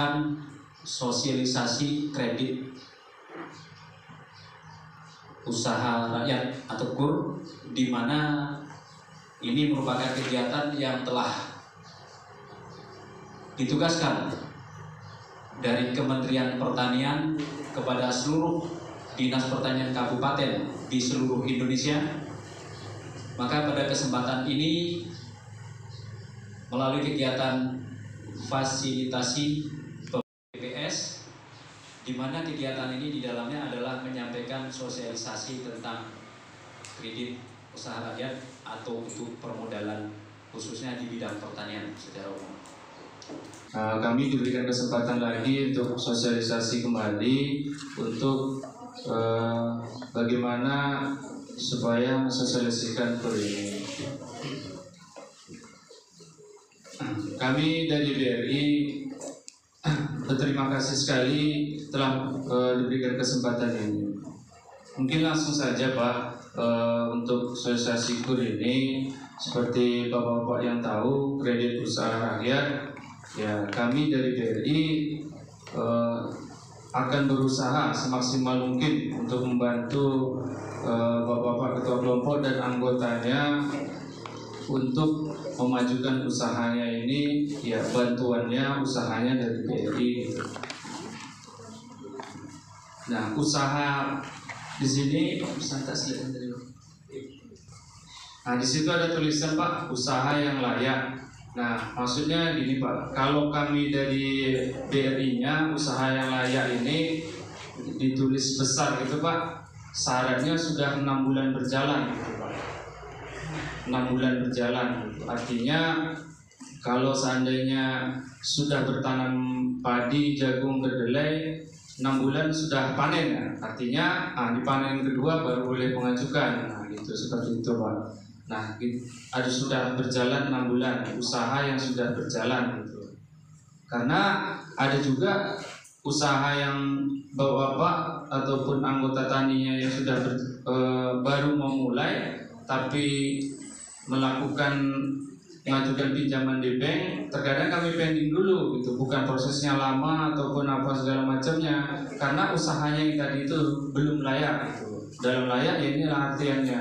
melakukan sosialisasi kredit usaha rakyat atau KUR, di mana ini merupakan kegiatan yang telah ditugaskan dari Kementerian Pertanian kepada seluruh dinas pertanian kabupaten di seluruh Indonesia. Maka pada kesempatan ini, melalui kegiatan fasilitasi BPS, di mana kegiatan ini di dalamnya adalah menyampaikan sosialisasi tentang kredit usaha rakyat atau untuk permodalan khususnya di bidang pertanian secara umum. Kami diberikan kesempatan lagi untuk sosialisasi kembali untuk bagaimana supaya mensosialisasikan KUR ini. Kami dari BRI berterima kasih sekali telah diberikan kesempatan ini. Mungkin langsung saja Pak, untuk sosialisasi KUR ini, seperti Bapak-Bapak yang tahu, kredit usaha rakyat, ya kami dari BRI akan berusaha semaksimal mungkin untuk membantu Bapak-Bapak ketua kelompok dan anggotanya untuk memajukan usahanya ini, ya bantuannya usahanya dari BRI. Nah, usaha di sini Nah, di situ ada tulisan Pak, usaha yang layak. Nah, maksudnya gini Pak, kalau kami dari BRI-nya usaha yang layak ini ditulis besar gitu Pak, syaratnya sudah 6 bulan berjalan gitu Pak. 6 bulan berjalan, artinya kalau seandainya sudah bertanam padi, jagung, kedelai 6 bulan sudah panen ya, artinya di panen kedua baru boleh mengajukan. Nah, gitu seperti itu Pak. Nah, ada sudah berjalan 6 bulan usaha yang sudah berjalan gitu. Karena ada juga usaha yang bapak-bapak ataupun anggota taninya yang sudah baru memulai tapi melakukan mengajukan pinjaman di bank, terkadang kami pending dulu gitu, bukan prosesnya lama ataupun apa segala macamnya, karena usahanya yang tadi itu belum layak gitu. Dalam layak ya inilah artiannya.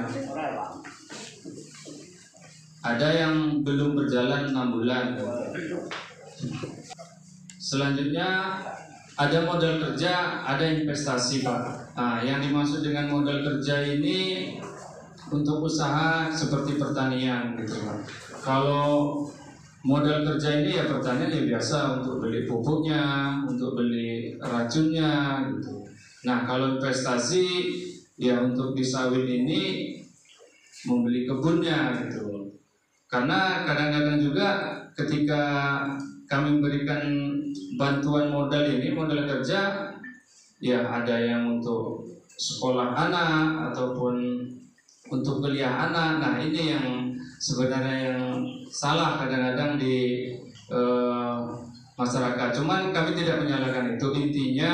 Ada yang belum berjalan 6 bulan. Selanjutnya ada modal kerja, ada investasi Pak. Nah, yang dimaksud dengan modal kerja ini untuk usaha seperti pertanian gitu Pak. Kalau modal kerja ini ya pertanian ya biasa untuk beli pupuknya, untuk beli racunnya gitu. Nah, kalau investasi ya untuk di sawit ini membeli kebunnya gitu. Karena kadang-kadang juga ketika kami memberikan bantuan modal ini, modal kerja, ya ada yang untuk sekolah anak ataupun untuk kuliah anak. Nah, ini yang sebenarnya yang salah kadang-kadang di masyarakat. Cuman kami tidak menyalahkan itu. Intinya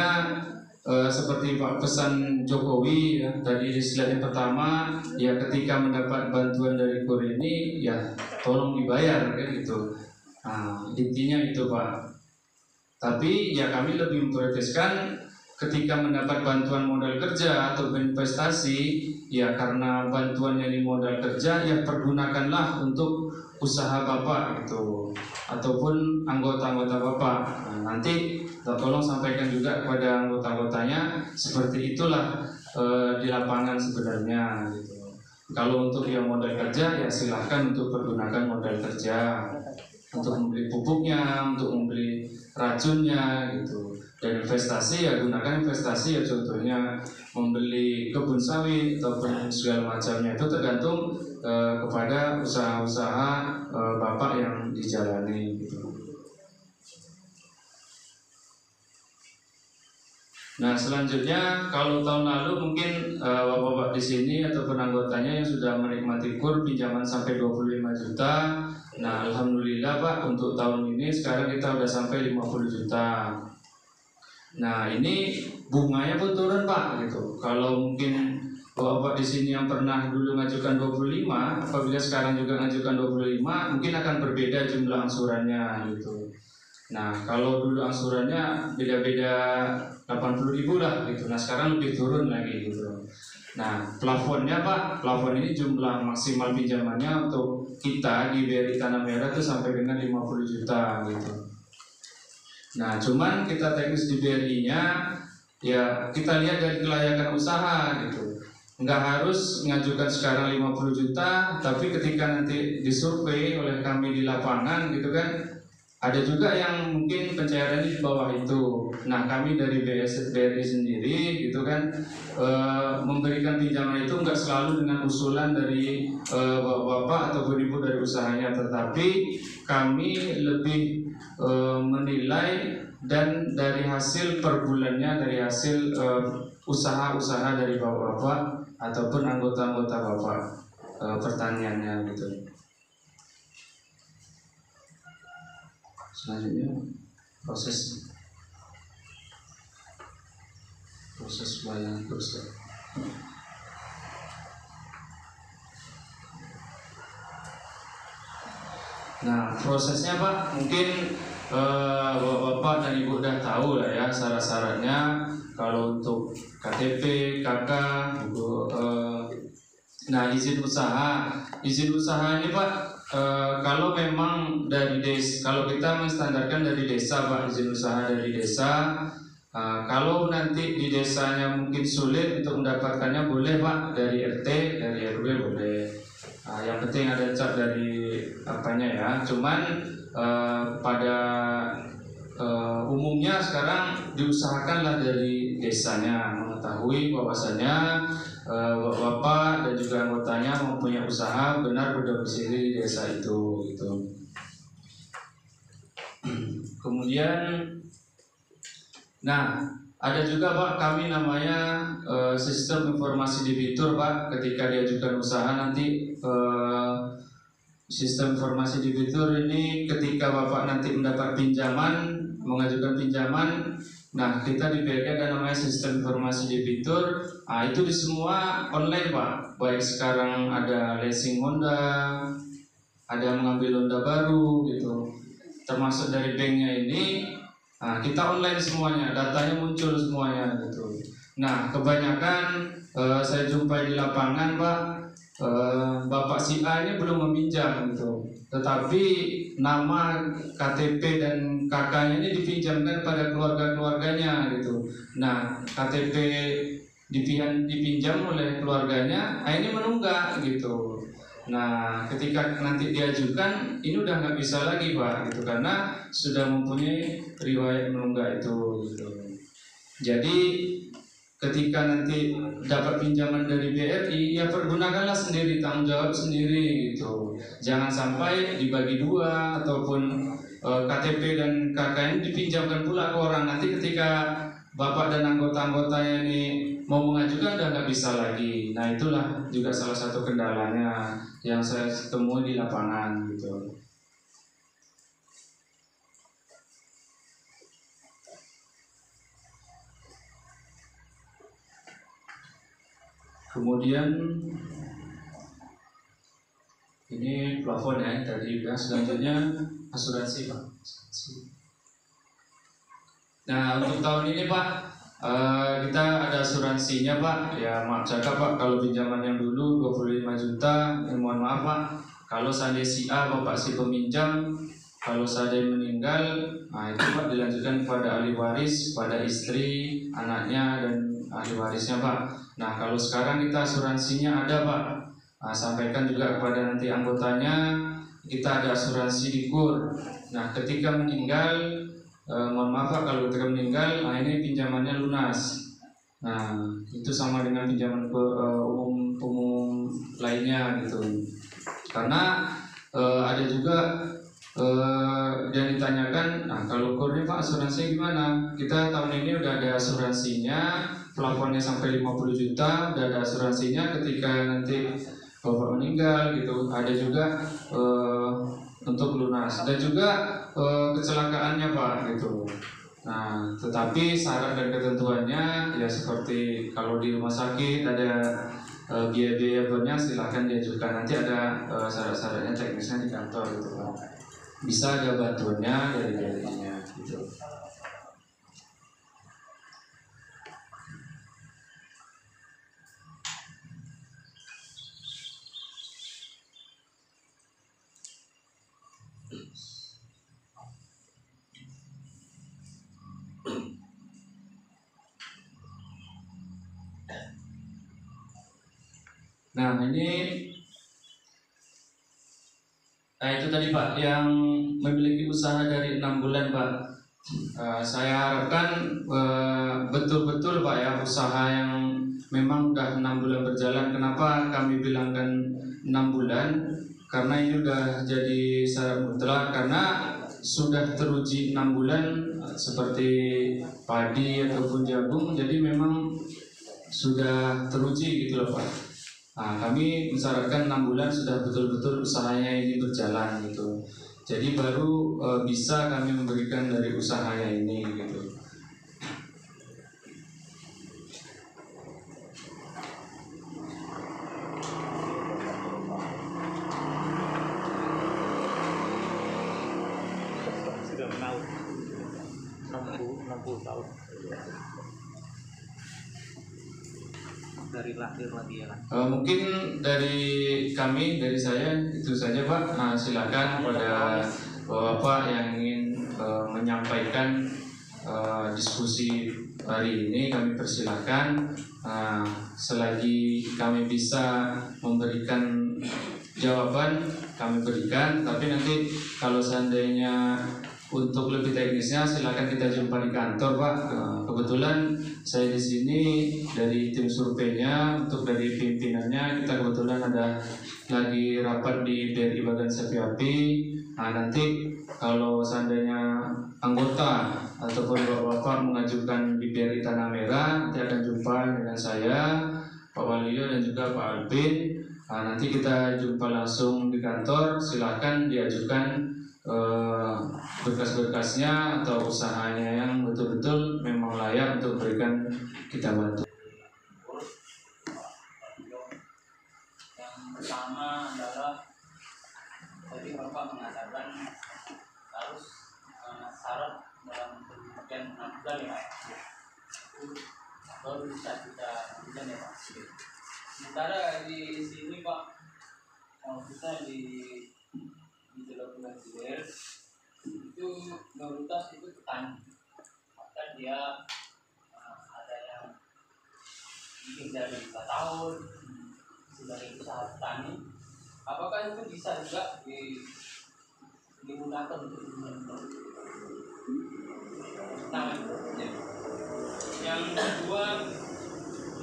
seperti Pak pesan Jokowi ya, tadi di slide yang pertama, ya ketika mendapat bantuan dari KUR ini ya tolong dibayar kan gitu. Nah, intinya itu Pak. Tapi ya kami lebih memprioritaskan ketika mendapat bantuan modal kerja atau investasi, ya karena bantuan yang modal kerja ya pergunakanlah untuk usaha Bapak gitu ataupun anggota-anggota Bapak. Nah, nanti tolong sampaikan juga kepada anggota-anggotanya seperti itulah di lapangan sebenarnya gitu. Kalau untuk yang modal kerja ya silahkan untuk pergunakan modal kerja untuk membeli pupuknya, untuk membeli racunnya gitu. Dan investasi ya gunakan investasi ya contohnya membeli kebun sawit ataupun segala macamnya, itu tergantung kepada usaha-usaha Bapak yang dijalani gitu. Nah, selanjutnya kalau tahun lalu mungkin Bapak-bapak di sini ataupun anggotanya yang sudah menikmati KUR pinjaman sampai 25 juta. Nah, alhamdulillah Pak, untuk tahun ini sekarang kita udah sampai 50 juta. Nah, ini bunganya pun turun Pak gitu. Kalau mungkin Bapak di sini yang pernah dulu ngajukan 25, apabila sekarang juga ngajukan 25, mungkin akan berbeda jumlah angsurannya gitu. Nah, kalau dulu angsurannya beda-beda 80.000 lah gitu. Nah, sekarang lebih turun lagi gitu. Nah, plafonnya Pak, plafon ini jumlah maksimal pinjamannya untuk kita di BRI Tanah Merah itu sampai dengan 50 juta gitu. Nah, cuman kita teknis di BRI-nya ya kita lihat dari kelayakan usaha gitu. Nggak harus mengajukan sekarang 50 juta, tapi ketika nanti disurvei oleh kami di lapangan gitu kan, ada juga yang mungkin pencairannya di bawah itu. Nah, kami dari BRI sendiri gitu kan memberikan pinjaman itu nggak selalu dengan usulan dari bapak-bapak ataupun ibu dari usahanya, tetapi kami lebih menilai dan dari hasil per bulannya, dari hasil usaha-usaha dari bapak-bapak ataupun anggota-anggota bapak pertaniannya gitu. Selanjutnya proses pelayanan kursus. Nah, prosesnya Pak, mungkin Bapak dan Ibu udah tahu lah ya syarat-syaratnya. Kalau untuk KTP, KK, nah izin usaha ini Pak, kalau memang dari desa, kalau kita menstandarkan dari desa Pak, izin usaha dari desa. Kalau nanti di desanya mungkin sulit untuk mendapatkannya, boleh Pak dari RT, dari RW boleh. Yang penting ada cap dari apanya ya. Cuman pada umumnya sekarang diusahakanlah dari desanya mengetahui bahwasanya bapak dan juga anggotanya mempunyai usaha benar berdomisili di desa itu gitu. Kemudian nah, ada juga Pak, kami namanya sistem informasi debitur Pak. Ketika diajukan usaha nanti sistem informasi debitur ini ketika Bapak nanti mendapat pinjaman, mengajukan pinjaman, nah kita di BRI ada namanya sistem informasi debitur. Nah, itu di semua online Pak. Baik sekarang ada leasing Honda, ada mengambil Honda baru gitu. Termasuk dari banknya ini. Nah, kita online semuanya, datanya muncul semuanya gitu. Nah, kebanyakan saya jumpai di lapangan Pak, Bapak si A ini belum meminjam gitu. Tetapi nama KTP dan KK-nya ini dipinjamkan pada keluarga-keluarganya gitu. Nah, KTP dipinjam oleh keluarganya, ini menunggak gitu. Nah, ketika nanti diajukan, ini udah nggak bisa lagi Pak, gitu, karena sudah mempunyai riwayat menunggak itu, gitu. Jadi, ketika nanti dapat pinjaman dari BRI, ya pergunakanlah sendiri, tanggung jawab sendiri, gitu. Jangan sampai dibagi dua ataupun KTP dan KK ini dipinjamkan pula ke orang. Nanti ketika Bapak dan anggota-anggotanya ini mau mengajukan udah nggak bisa lagi. Nah, itulah juga salah satu kendalanya yang saya temui di lapangan gitu. Kemudian ini plafon ya tadi. Selanjutnya asuransi Pak. Nah, untuk tahun ini Pak, kita ada asuransinya Pak. Ya maaf jaga Pak, kalau pinjaman yang dulu 25 juta, mohon maaf Pak. Kalau seandainya si A, Bapak si peminjam, kalau seandainya meninggal, nah itu Pak dilanjutkan kepada ahli waris, pada istri, anaknya dan ahli warisnya Pak. Nah, kalau sekarang kita asuransinya ada Pak. Nah, sampaikan juga kepada nanti anggotanya, kita ada asuransi di KUR. Nah, ketika meninggal, mohon maaf Pak, kalau ketika meninggal, nah ini pinjamannya lunas. Nah, itu sama dengan pinjaman umum lainnya gitu. Karena ada juga yang ditanyakan, nah kalau KUR ini Pak asuransi gimana? Kita tahun ini udah ada asuransinya, plafonnya sampai 50 juta, udah ada asuransinya ketika nanti Bapak meninggal gitu. Ada juga untuk lunas dan juga kecelakaannya Pak gitu. Nah, tetapi syarat dan ketentuannya ya seperti kalau di rumah sakit ada biaya-biayanya silahkan diajukan, nanti ada syarat-syaratnya teknisnya di kantor gitu Pak. Bisa ada bantuannya dari BRI-nya. gitu. Nah itu tadi Pak yang memiliki usaha dari 6 bulan Pak. Saya harapkan betul-betul Pak ya usaha yang memang udah 6 bulan berjalan. Kenapa kami bilangkan 6 bulan? Karena ini udah jadi syarat mutlak, karena sudah teruji 6 bulan seperti padi ataupun jagung, jadi memang sudah teruji gitu loh Pak. Nah, kami mensyaratkan 6 bulan sudah betul-betul usahanya ini berjalan gitu. Jadi baru bisa kami memberikan dari usahanya ini gitu. Sudah menau 60 tahun dari lahir lagi ya kan. Mungkin dari saya itu saja Pak. Nah, silakan pada Bapak yang ingin menyampaikan diskusi hari ini kami persilahkan. Selagi kami bisa memberikan jawaban kami berikan, tapi nanti kalau seandainya untuk lebih teknisnya silakan kita jumpa di kantor Pak. Kebetulan saya di sini dari tim surveinya, untuk dari pimpinannya kita kebetulan ada lagi rapat di BRI Bagan Sapi Api. Nah, nanti kalau seandainya anggota ataupun bapak-bapak mengajukan di BRI Tanah Merah, nanti akan jumpa dengan saya, Pak Walio dan juga Pak Alvin. Nah, nanti kita jumpa langsung di kantor. Silakan diajukan berkas-berkasnya atau usahanya yang betul-betul memang layak untuk berikan kita bantu. Yang pertama adalah tadi Bapak mengatakan harus syarat dalam penelitian 6 bulan ya Pak. Itu baru bisa kita berikan ya Pak. Sementara di sini Pak, kita di Jelok Bulan Hilir itu mayoritas itu petani, maka dia ada yang bikin dari 5 tahun sebagai usaha petani. Apakah itu bisa juga digunakan untuk nah, yang kedua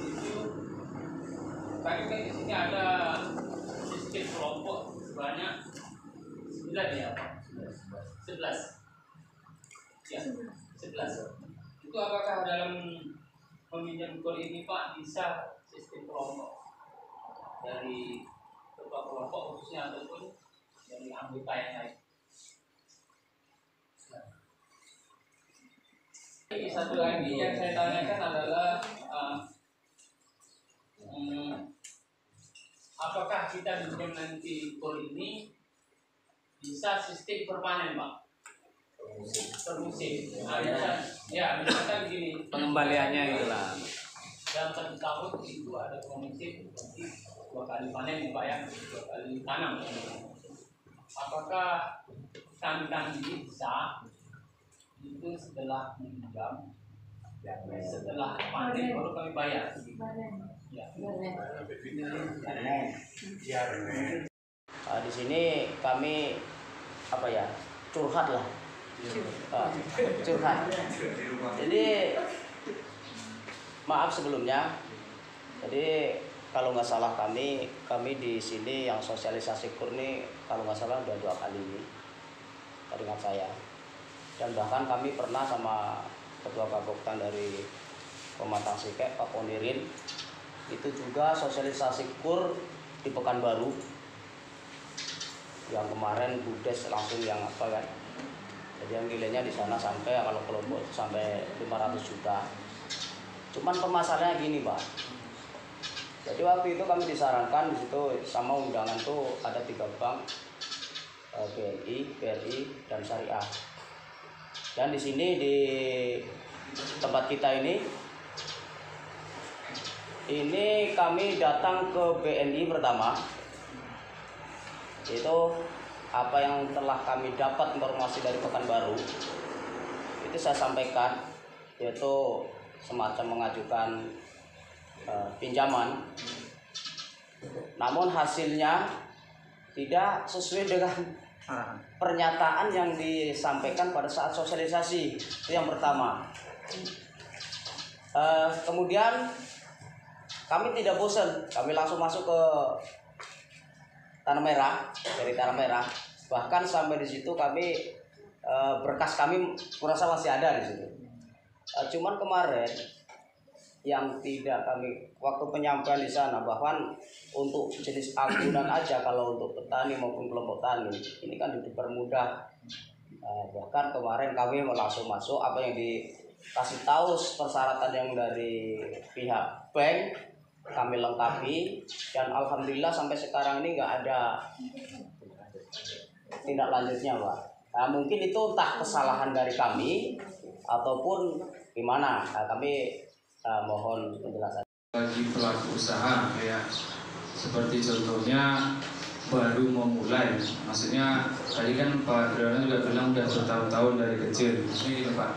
itu kami kan di sini ada sistem kelompok sebanyak 9 ya Pak? 11 ya, 11. Itu apakah dalam meminjam kur ini Pak bisa sistem kelompok dari ketua kelompok khususnya ataupun dari anggota yang lain? Satu lagi yang saya tanyakan adalah apakah kita minjam nanti kur ini bisa sistem permanen Pak? Per musim. Misalkan begini. Pengembaliannya itulah. Dalam 1 tahun itu ada musim berarti 2 kali panen ya Pak ya, 2 kali tanam. Apakah kami ini bisa itu setelah minjam, setelah panen baru kami bayar? Ya. Di sini kami curhat lah, curhat. Jadi maaf sebelumnya. Jadi kalau nggak salah kami di sini yang sosialisasi kur ini kalau nggak salah udah 2 kali ini, teringat saya. Dan bahkan kami pernah sama ketua Kaboktan dari Pematang Sikek Pak Ponirin itu juga sosialisasi kur di Pekanbaru. Yang kemarin Budes langsung yang apa kan, jadi yang nilainya di sana sampai kalau kelompok sampai 500 juta. Cuman permasalahannya gini Pak, jadi waktu itu kami disarankan di situ sama undangan tuh ada 3 bank, BNI, BRI dan Syariah. Dan di sini di tempat kita ini kami datang ke BNI pertama, yaitu apa yang telah kami dapat informasi dari Pekanbaru itu saya sampaikan, yaitu semacam mengajukan pinjaman, namun hasilnya tidak sesuai dengan pernyataan yang disampaikan pada saat sosialisasi. Itu yang pertama. Kemudian kami tidak bosan, kami langsung masuk ke Tanah Merah, dari Tanah Merah. Bahkan sampai di situ kami berkas kami kurasa masih ada di situ. Cuman kemarin yang tidak kami waktu penyampaian di sana, bahkan untuk jenis agunan aja kalau untuk petani maupun kelompok tani ini kan dipermudah. Bahkan kemarin kami langsung masuk, apa yang dikasih tahu persyaratan yang dari pihak bank kami lengkapi, dan alhamdulillah sampai sekarang ini nggak ada tindak lanjutnya, Pak. Nah, mungkin itu entah kesalahan dari kami ataupun gimana. Nah, kami mohon penjelasan. Bagi pelaku usaha ya, seperti contohnya baru memulai, maksudnya tadi kan Pak Triyono juga bilang udah bertahun-tahun dari kecil, ini gitu Pak.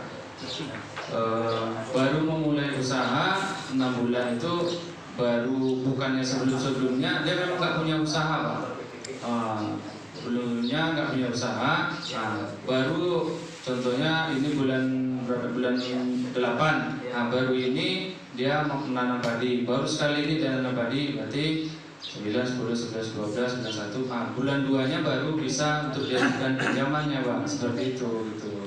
Baru memulai usaha 6 bulan itu baru, bukannya sebelumnya dia memang nggak punya usaha Pak. Sebelumnya nggak punya usaha. Baru contohnya ini bulan 8. Nah, baru ini dia mau menanam padi. Baru sekali ini dia menanam padi, berarti 9, 10, 11, 12, 11, 1. Bulan 2-nya baru bisa untuk diajukan pinjamannya Pak. Seperti itu gitu.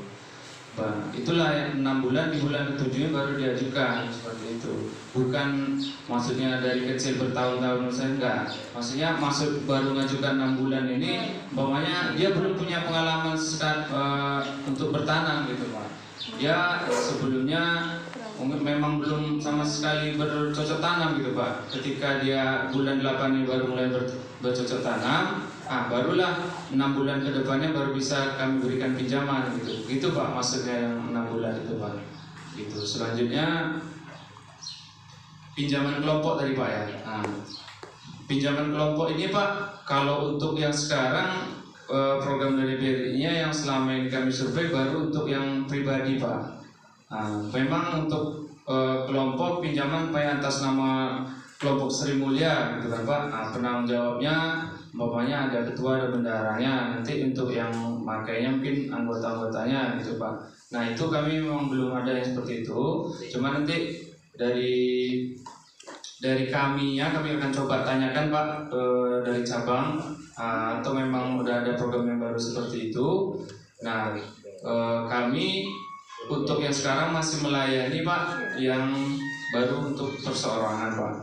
Bah, itulah yang 6 bulan, di bulan ke-7 baru diajukan, seperti itu. Bukan maksudnya dari kecil bertahun-tahun, saya enggak. Maksudnya maksud baru mengajukan 6 bulan ini, umpamanya dia belum punya pengalaman untuk bertanam gitu Pak. Dia sebelumnya memang belum sama sekali bercocok tanam gitu Pak. Ketika dia bulan 8 ini baru mulai bercocok tanam, barulah 6 bulan ke depannya baru bisa kami berikan pinjaman gitu. Gitu Pak maksudnya yang 6 bulan itu Pak. Gitu. Selanjutnya pinjaman kelompok tadi Pak ya. Pinjaman kelompok ini Pak, kalau untuk yang sekarang program dari BRI-nya yang selama ini kami survei baru untuk yang pribadi Pak. Memang untuk kelompok pinjaman Pak atas nama kelompok Sri Mulia gitu kan Pak. Penanggung jawabnya umpamanya ada ketua, ada bendaharanya. Nanti untuk yang makainya mungkin anggota-anggotanya gitu Pak. Nah itu kami memang belum ada yang seperti itu. Cuma nanti dari kami akan coba tanyakan Pak dari cabang, atau memang udah ada program yang baru seperti itu. Nah kami untuk yang sekarang masih melayani Pak yang baru untuk perseorangan Pak.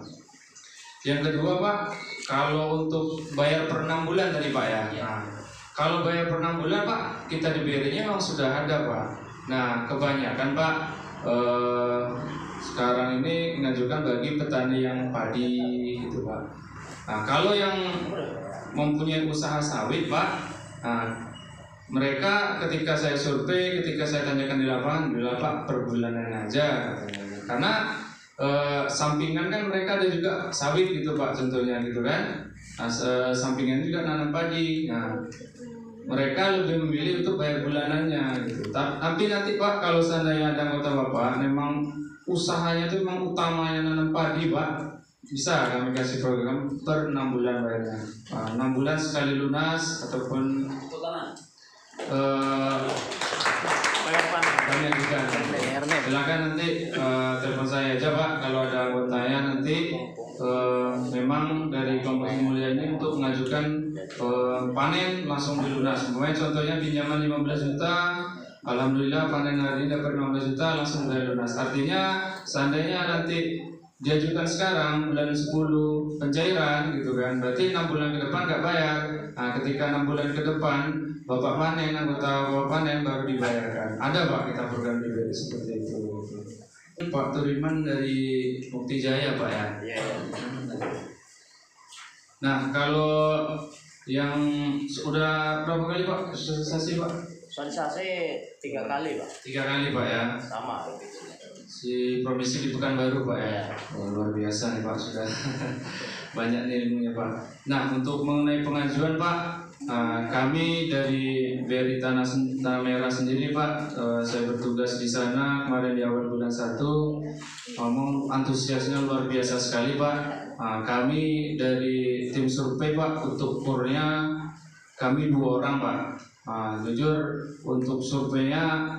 Yang kedua Pak, kalau untuk bayar per 6 bulan tadi Pak ya. Kalau bayar per 6 bulan Pak, kita di BRI-nya memang sudah ada Pak. Nah kebanyakan Pak sekarang ini mengajukan bagi petani yang padi gitu Pak. Nah kalau yang mempunyai usaha sawit Pak, mereka ketika saya survei, ketika saya tanyakan di lapangan, bilang Pak per bulanan aja katanya. Karena sampingan kan mereka ada juga sawit gitu Pak contohnya gitu kan. Sampingan juga nanam padi. Nah mereka lebih memilih untuk bayar bulanannya gitu. Tapi nanti Pak kalau seandainya ada anggota Bapak memang usahanya itu memang utamanya nanam padi Pak, bisa kami kasih program per 6 bulan bayarnya. 6 bulan sekali lunas ataupun kami ajukan. Silakan nanti telepon saya aja Pak kalau ada anggotanya nanti. Memang dari kelompok mulia ini untuk mengajukan panen langsung dilunas. Contohnya pinjaman 15 juta, alhamdulillah panen hari ini dapat 15 juta langsung lunas. Artinya seandainya nanti diajukan sekarang bulan 10 pencairan gitu kan, berarti 6 bulan ke depan nggak bayar. Nah ketika 6 bulan ke depan Bapak panen, anggota Bapak panen baru dibayarkan. Ada Pak kita program juga seperti itu. Pak Turiman dari Mukti Jaya Pak ya. Nah kalau yang sudah berapa kali Pak sosialisasi Pak? Sosialisasi 3 kali Pak, 3 kali Pak ya. sama. Si Promisi di Pekanbaru Pak ya. Oh, luar biasa nih Pak, sudah banyak nih ilmunya Pak. Nah, untuk mengenai pengajuan Pak, kami dari BRI Tanah Merah sendiri Pak, saya bertugas di sana kemarin di awal bulan 1, ngomong antusiasnya luar biasa sekali Pak. Kami dari tim survei Pak, untuk kurnya kami 2 orang Pak. Jujur untuk surveinya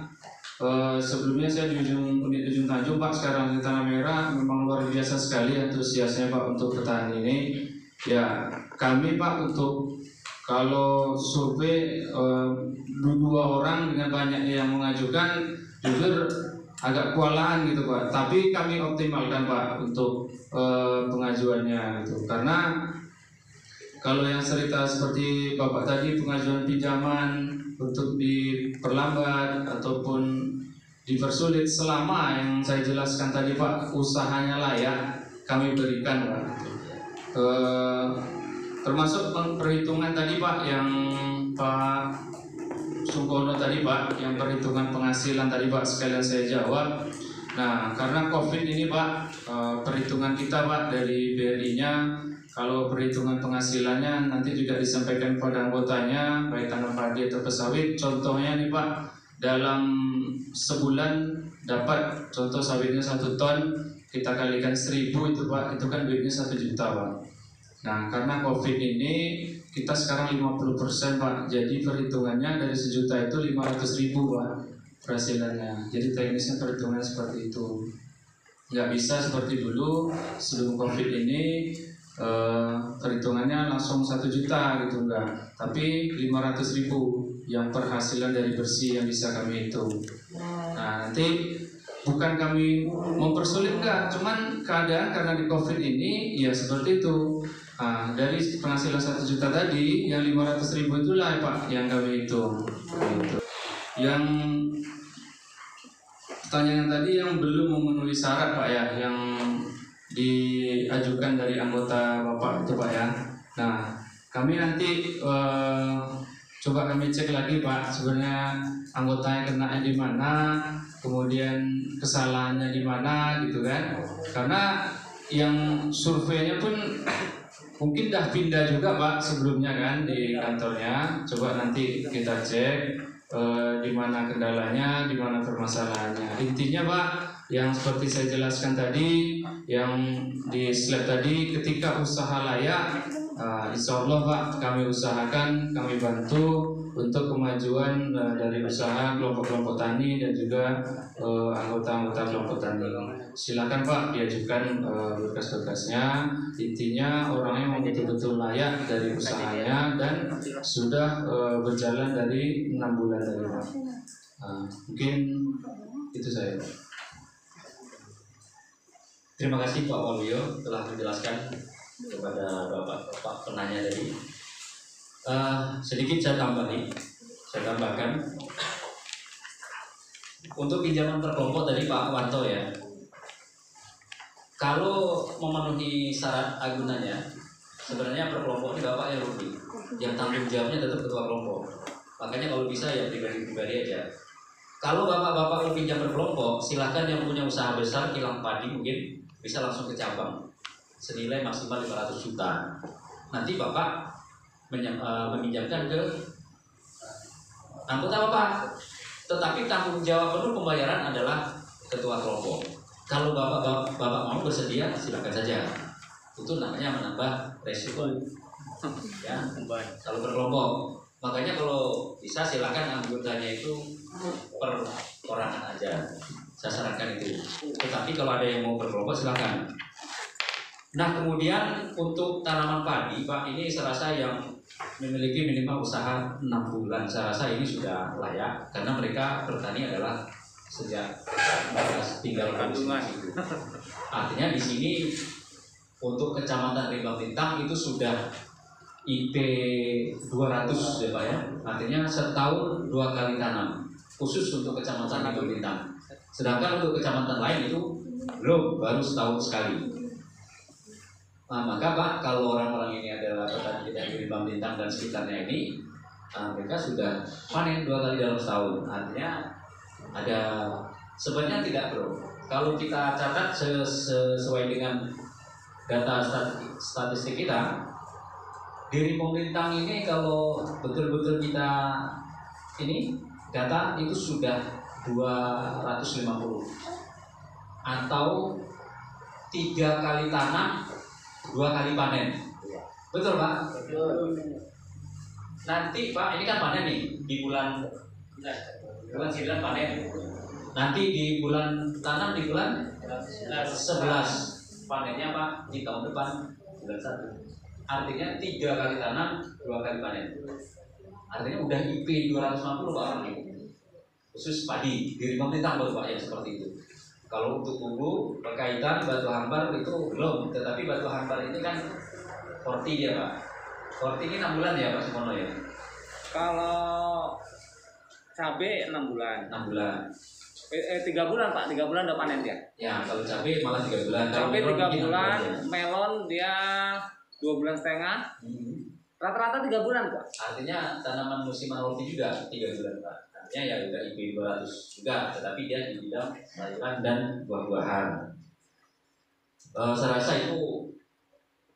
sebelumnya saya di Ujung Tanjung Pak, sekarang di Tanah Merah, memang luar biasa sekali antusiasnya Pak untuk petani ini. Ya, kami Pak untuk kalau survei 2 orang dengan banyaknya yang mengajukan, jujur agak kewalahan gitu Pak. Tapi kami optimalkan Pak untuk pengajuannya gitu. Karena kalau yang cerita seperti Bapak tadi, pengajuan pinjaman untuk diperlambat ataupun dipersulit, selama yang saya jelaskan tadi Pak, usahanya layak, kami berikan Pak. Termasuk perhitungan tadi Pak, yang Pak Sungkono tadi Pak, yang perhitungan penghasilan tadi Pak, sekalian saya jawab. Nah, karena COVID ini Pak, perhitungan kita Pak dari BRI-nya, kalau perhitungan penghasilannya nanti juga disampaikan kepada anggotanya, baik tanam padi atau sawit. Contohnya nih Pak, dalam sebulan dapat contoh sawitnya 1 ton, kita kalikan 1000 itu Pak, itu kan duitnya 1 juta Pak. Nah, karena COVID ini kita sekarang 50% Pak, jadi perhitungannya dari 1 juta itu 500.000 Pak perhasilannya. Jadi teknisnya perhitungannya seperti itu. Nggak bisa seperti dulu sebelum COVID ini perhitungannya langsung 1 juta gitu, enggak, tapi 500.000 yang perhasilan dari bersih yang bisa kami hitung. Nah, nanti bukan kami mempersulit enggak, cuman keadaan karena di COVID ini ya seperti itu. Dari penghasilan 1 juta tadi, yang 500.000 itulah Pak yang kami hitung gitu. Yang pertanyaan tadi yang belum memenuhi syarat Pak ya, yang diajukan dari anggota Bapak itu Pak ya. Nah, kami nanti coba kami cek lagi Pak, sebenarnya anggotanya kenanya di mana, kemudian kesalahannya di mana gitu kan. Karena yang surveinya pun mungkin dah pindah juga Pak sebelumnya kan di kantornya. Coba nanti kita cek di mana kendalanya, di mana permasalahannya. Intinya Pak, yang seperti saya jelaskan tadi, yang di slide tadi, ketika usaha layak, insya Allah Pak, kami usahakan, kami bantu untuk kemajuan dari usaha kelompok-kelompok tani dan juga anggota-anggota kelompok tani. Silakan Pak diajukan berkas-berkasnya. Intinya orangnya memang betul-betul layak dari usahanya dan sudah berjalan dari 6 bulan tadi Pak. Mungkin itu saya Pak. Terima kasih Pak Waluyo telah menjelaskan kepada Bapak penanya tadi. Sedikit saya tambahkan untuk pinjaman per kelompok tadi Pak Wanto ya. Kalau memenuhi syarat agunannya, sebenarnya per kelompok ini Bapak yang rugi. Yang tanggung jawabnya tetap ketua kelompok. Makanya kalau bisa ya pribadi aja. Kalau bapak-bapak mau pinjam per kelompok, silahkan yang punya usaha besar, kilang padi mungkin bisa langsung ke cabang senilai maksimal 500 juta. Nanti Bapak meminjamkan ke anggota Bapak. Tetapi tanggung jawab penuh pembayaran adalah ketua kelompok. Kalau Bapak mau bersedia, silakan saja. Itu namanya menambah resiko. Ya, kalau per kelompok. Makanya kalau bisa silakan anggotanya itu per orangan aja. Saya sarankan itu. Tetapi kalau ada yang mau berkelompok silakan. Nah, kemudian untuk tanaman padi Pak, ini saya rasa yang memiliki minimal usaha 6 bulan, saya rasa ini sudah layak karena mereka bertani adalah sejak tinggal kandungan itu. Artinya di sini untuk Kecamatan Rimbang Bintang itu sudah IP 200 ya Pak ya. Artinya setahun 2 kali tanam khusus untuk Kecamatan Rimbang Bintang. Sedangkan untuk kecamatan lain itu belum, baru setahun sekali. Nah, maka Pak, kalau orang-orang ini adalah petani di Rimbang Bintang dan sekitarnya ini, mereka sudah panen 2 kali dalam setahun. Artinya ada sebenarnya tidak bro. Kalau kita catat sesuai dengan data statistik kita, di Rimau Lintang ini kalau betul-betul kita ini data itu sudah 250 atau 3 kali tanam 2 kali panen. Betul Pak? Nanti Pak ini kan panen nih di bulan 9 panen. Nanti di bulan tanam di bulan 11 panennya Pak di tahun depan bulan 1. Artinya 3 kali tanam 2 kali panen. Artinya udah IP 250 Pak orang ini. Khusus padi di Rimau Lintang baru Pak yang seperti itu. Kalau untuk hulu berkaitan batu hambar itu belum, tetapi batu hambar ini kan 40 dia Pak. 40 ini 6 bulan ya Pak Sumono ya. Kalau cabai 6 bulan. 6 bulan. 3 bulan Pak, 3 bulan udah panen dia. Ya, kalau cabai malah 3 bulan. Cabai 3 mungkin 6 bulan, ya. melon dia 2 bulan setengah. Rata-rata 3 bulan Pak. Artinya tanaman musiman horti juga 3 bulan Pak. Artinya ya udah IP 200 juga, tetapi dia di bidang sayuran dan buah-buahan. Saya rasa itu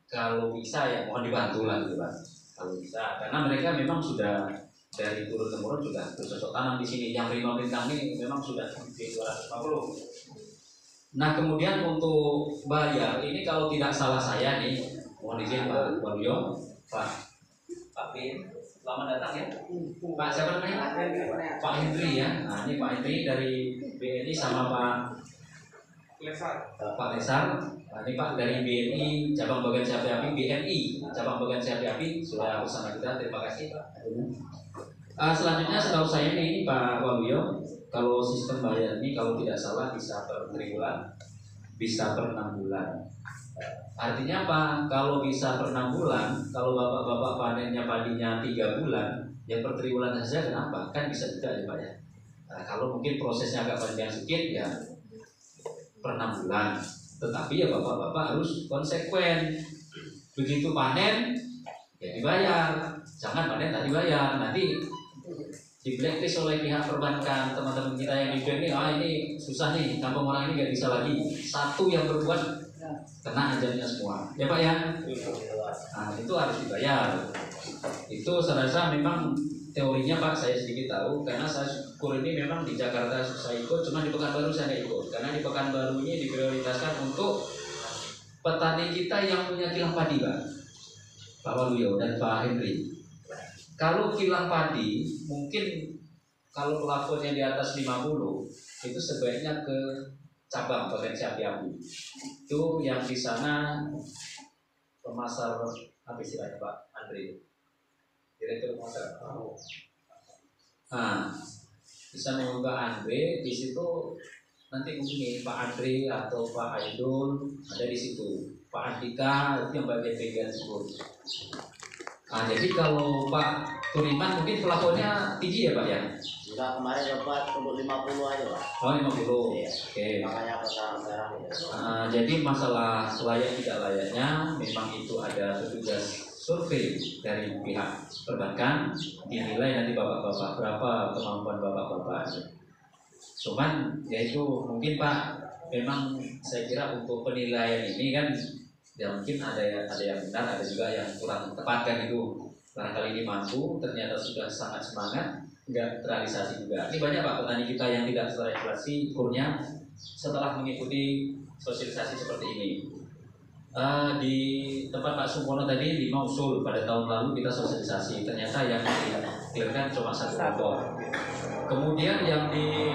kalau bisa ya mohon dibantu lah gitu Pak. Kalau bisa, karena mereka memang sudah dari turun temurun sudah bercocok tanam di sini. Yang Rimau Lintang ini memang sudah IP 250. Nah kemudian untuk bayar ini kalau tidak salah saya nih, mohon izin Pak Waluyo, Pak Bin, selamat datang ya. Pak siapa namanya? Pak Hendri ya. Nah ini Pak Hendri dari BNI sama Pak Lesar. Nah, ini Pak dari BNI cabang bagian Seapi Api, BNI cabang bagian Seapi Api sudah bersama kita. Terima kasih Pak. Selanjutnya setahu saya ini Pak Waluyo, kalau sistem bayar ini kalau tidak salah bisa per 3 bulan, bisa per 6 bulan. Artinya apa? Kalau bisa per 6 bulan, kalau bapak-bapak panennya padinya 3 bulan, ya per 3 bulan saja kenapa? Kan bisa juga ya Pak ya. Nah, kalau mungkin prosesnya agak panjang sedikit ya per 6 bulan. Tetapi ya bapak-bapak harus konsekuen. Begitu panen ya dibayar. Jangan panen tak dibayar. Nanti di blacklist oleh pihak perbankan, teman-teman kita yang di BNI, ini susah nih, kampung orang ini nggak bisa lagi. Satu yang berbuat kena ajalnya semua, ya Pak ya. Nah itu harus dibayar. Itu saya rasa memang teorinya Pak saya sedikit tahu, karena saya syukur ini memang di Jakarta saya ikut, cuma di Pekanbaru saya nggak ikut, karena di Pekanbaru ini diprioritaskan untuk petani kita yang punya kilang padi Pak Waluyo dan Pak Hendri. Kalau kilang padi mungkin kalau plafonnya di atas 50 itu sebaiknya ke cabang bagian Seapi Api. Itu yang di sana pemasar apa istilahnya Pak Andri? Direktur pemasar. Nah, bisa membuka Andre di situ nanti hubungi Pak Andri atau Pak Aidul ada di situ. Pak Andika itu yang bagian tersebut. Nah, jadi kalau Pak Turiman mungkin plafonnya tinggi ya Pak ya? Sudah kemarin dapat untuk 50 aja Pak. Oh 50. Iya. Oke. Makanya pesan sekarang ya. Jadi masalah layak tidak layaknya memang itu ada petugas survei dari pihak perbankan dinilai nanti bapak-bapak berapa kemampuan bapak-bapak. Cuman ya itu mungkin Pak memang saya kira untuk penilaian ini kan ya mungkin ada yang benar, ada juga yang kurang tepat kan itu. Barangkali ini mampu, ternyata sudah sangat semangat, nggak terrealisasi juga. Ini banyak Pak petani kita yang tidak terrealisasi kurnya setelah mengikuti sosialisasi seperti ini. Di tempat Pak Sumono tadi 5 usul pada tahun lalu kita sosialisasi, ternyata yang dikelirkan cuma 1 kelompok. Kemudian yang di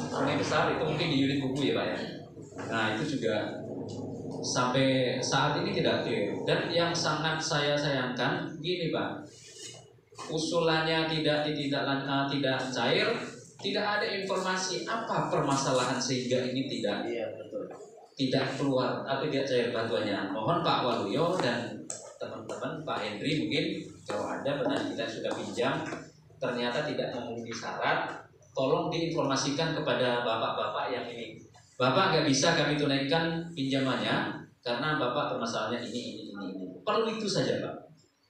Sungai Besar itu mungkin di unit buku ya Pak ya. Nah itu juga sampai saat ini tidak clear. Dan yang sangat saya sayangkan gini Pak, usulannya tidak cair, tidak ada informasi apa permasalahan sehingga ini tidak keluar atau tidak cair bantuannya. Mohon Pak Waluyo dan teman-teman Pak Hendri mungkin kalau ada petani kita yang sudah pinjam ternyata tidak memenuhi syarat, tolong diinformasikan kepada bapak-bapak yang ini. Bapak nggak bisa kami tunaikan pinjamannya karena bapak permasalahannya ini. Perlu itu saja Pak.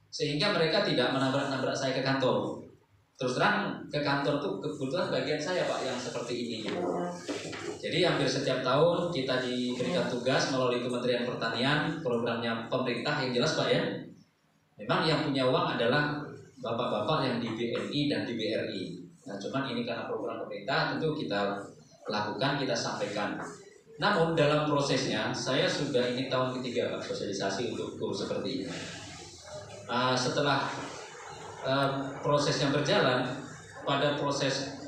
sehingga mereka tidak menabrak-nabrak saya ke kantor. Terus terang ke kantor tuh kebetulan bagian saya Pak yang seperti ini. Jadi hampir setiap tahun kita diberikan tugas melalui Kementerian Pertanian, programnya pemerintah yang jelas Pak ya. Memang yang punya uang adalah bapak-bapak yang di BNI dan di BRI. Nah cuman ini karena program pemerintah tentu kita lakukan, kita sampaikan. Namun dalam prosesnya saya sudah ini tahun ketiga Pak sosialisasi untuk kur seperti ini. Setelah prosesnya berjalan, pada proses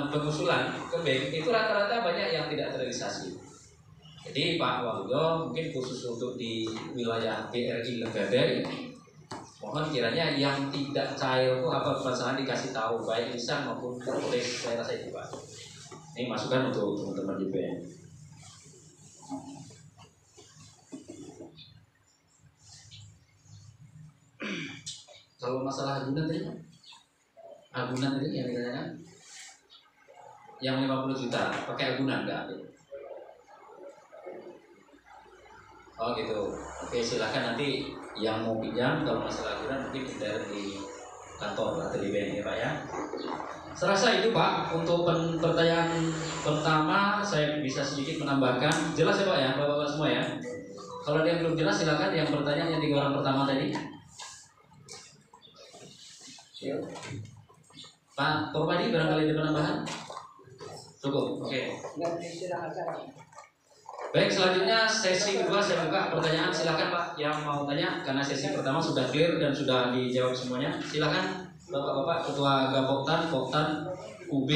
pengusulan ke bank itu rata-rata banyak yang tidak terrealisasi. Jadi Pak Waluyo mungkin khusus untuk di wilayah BRI Legadai, mohon kiranya yang tidak cair itu apa permasalahan dikasih tahu baik lisan maupun tertulis, saya rasa itu Pak. Ini masukan untuk teman-teman di BN. Kalau masalah agunan tadi, yang ditanyakan, yang 50 juta pakai agunan nggak? Oh gitu. Oke silakan nanti yang mau pinjam kalau masalah agunan mungkin kita di kantor atau di BNI Pak ya. Serasa itu Pak untuk pertanyaan pertama saya bisa sedikit menambahkan. Jelas ya Pak ya, Bapak-bapak semua ya. Kalau ada yang belum jelas silakan yang bertanya yang 3 orang pertama tadi. Yuk. Pak Korpadi barangkali ada penambahan? Cukup, oke. Baik, selanjutnya sesi kedua saya buka pertanyaan. Silakan Pak yang mau tanya karena sesi pertama sudah clear dan sudah dijawab semuanya. Silakan Bapak-bapak Ketua Gapoktan, Poktan, UB,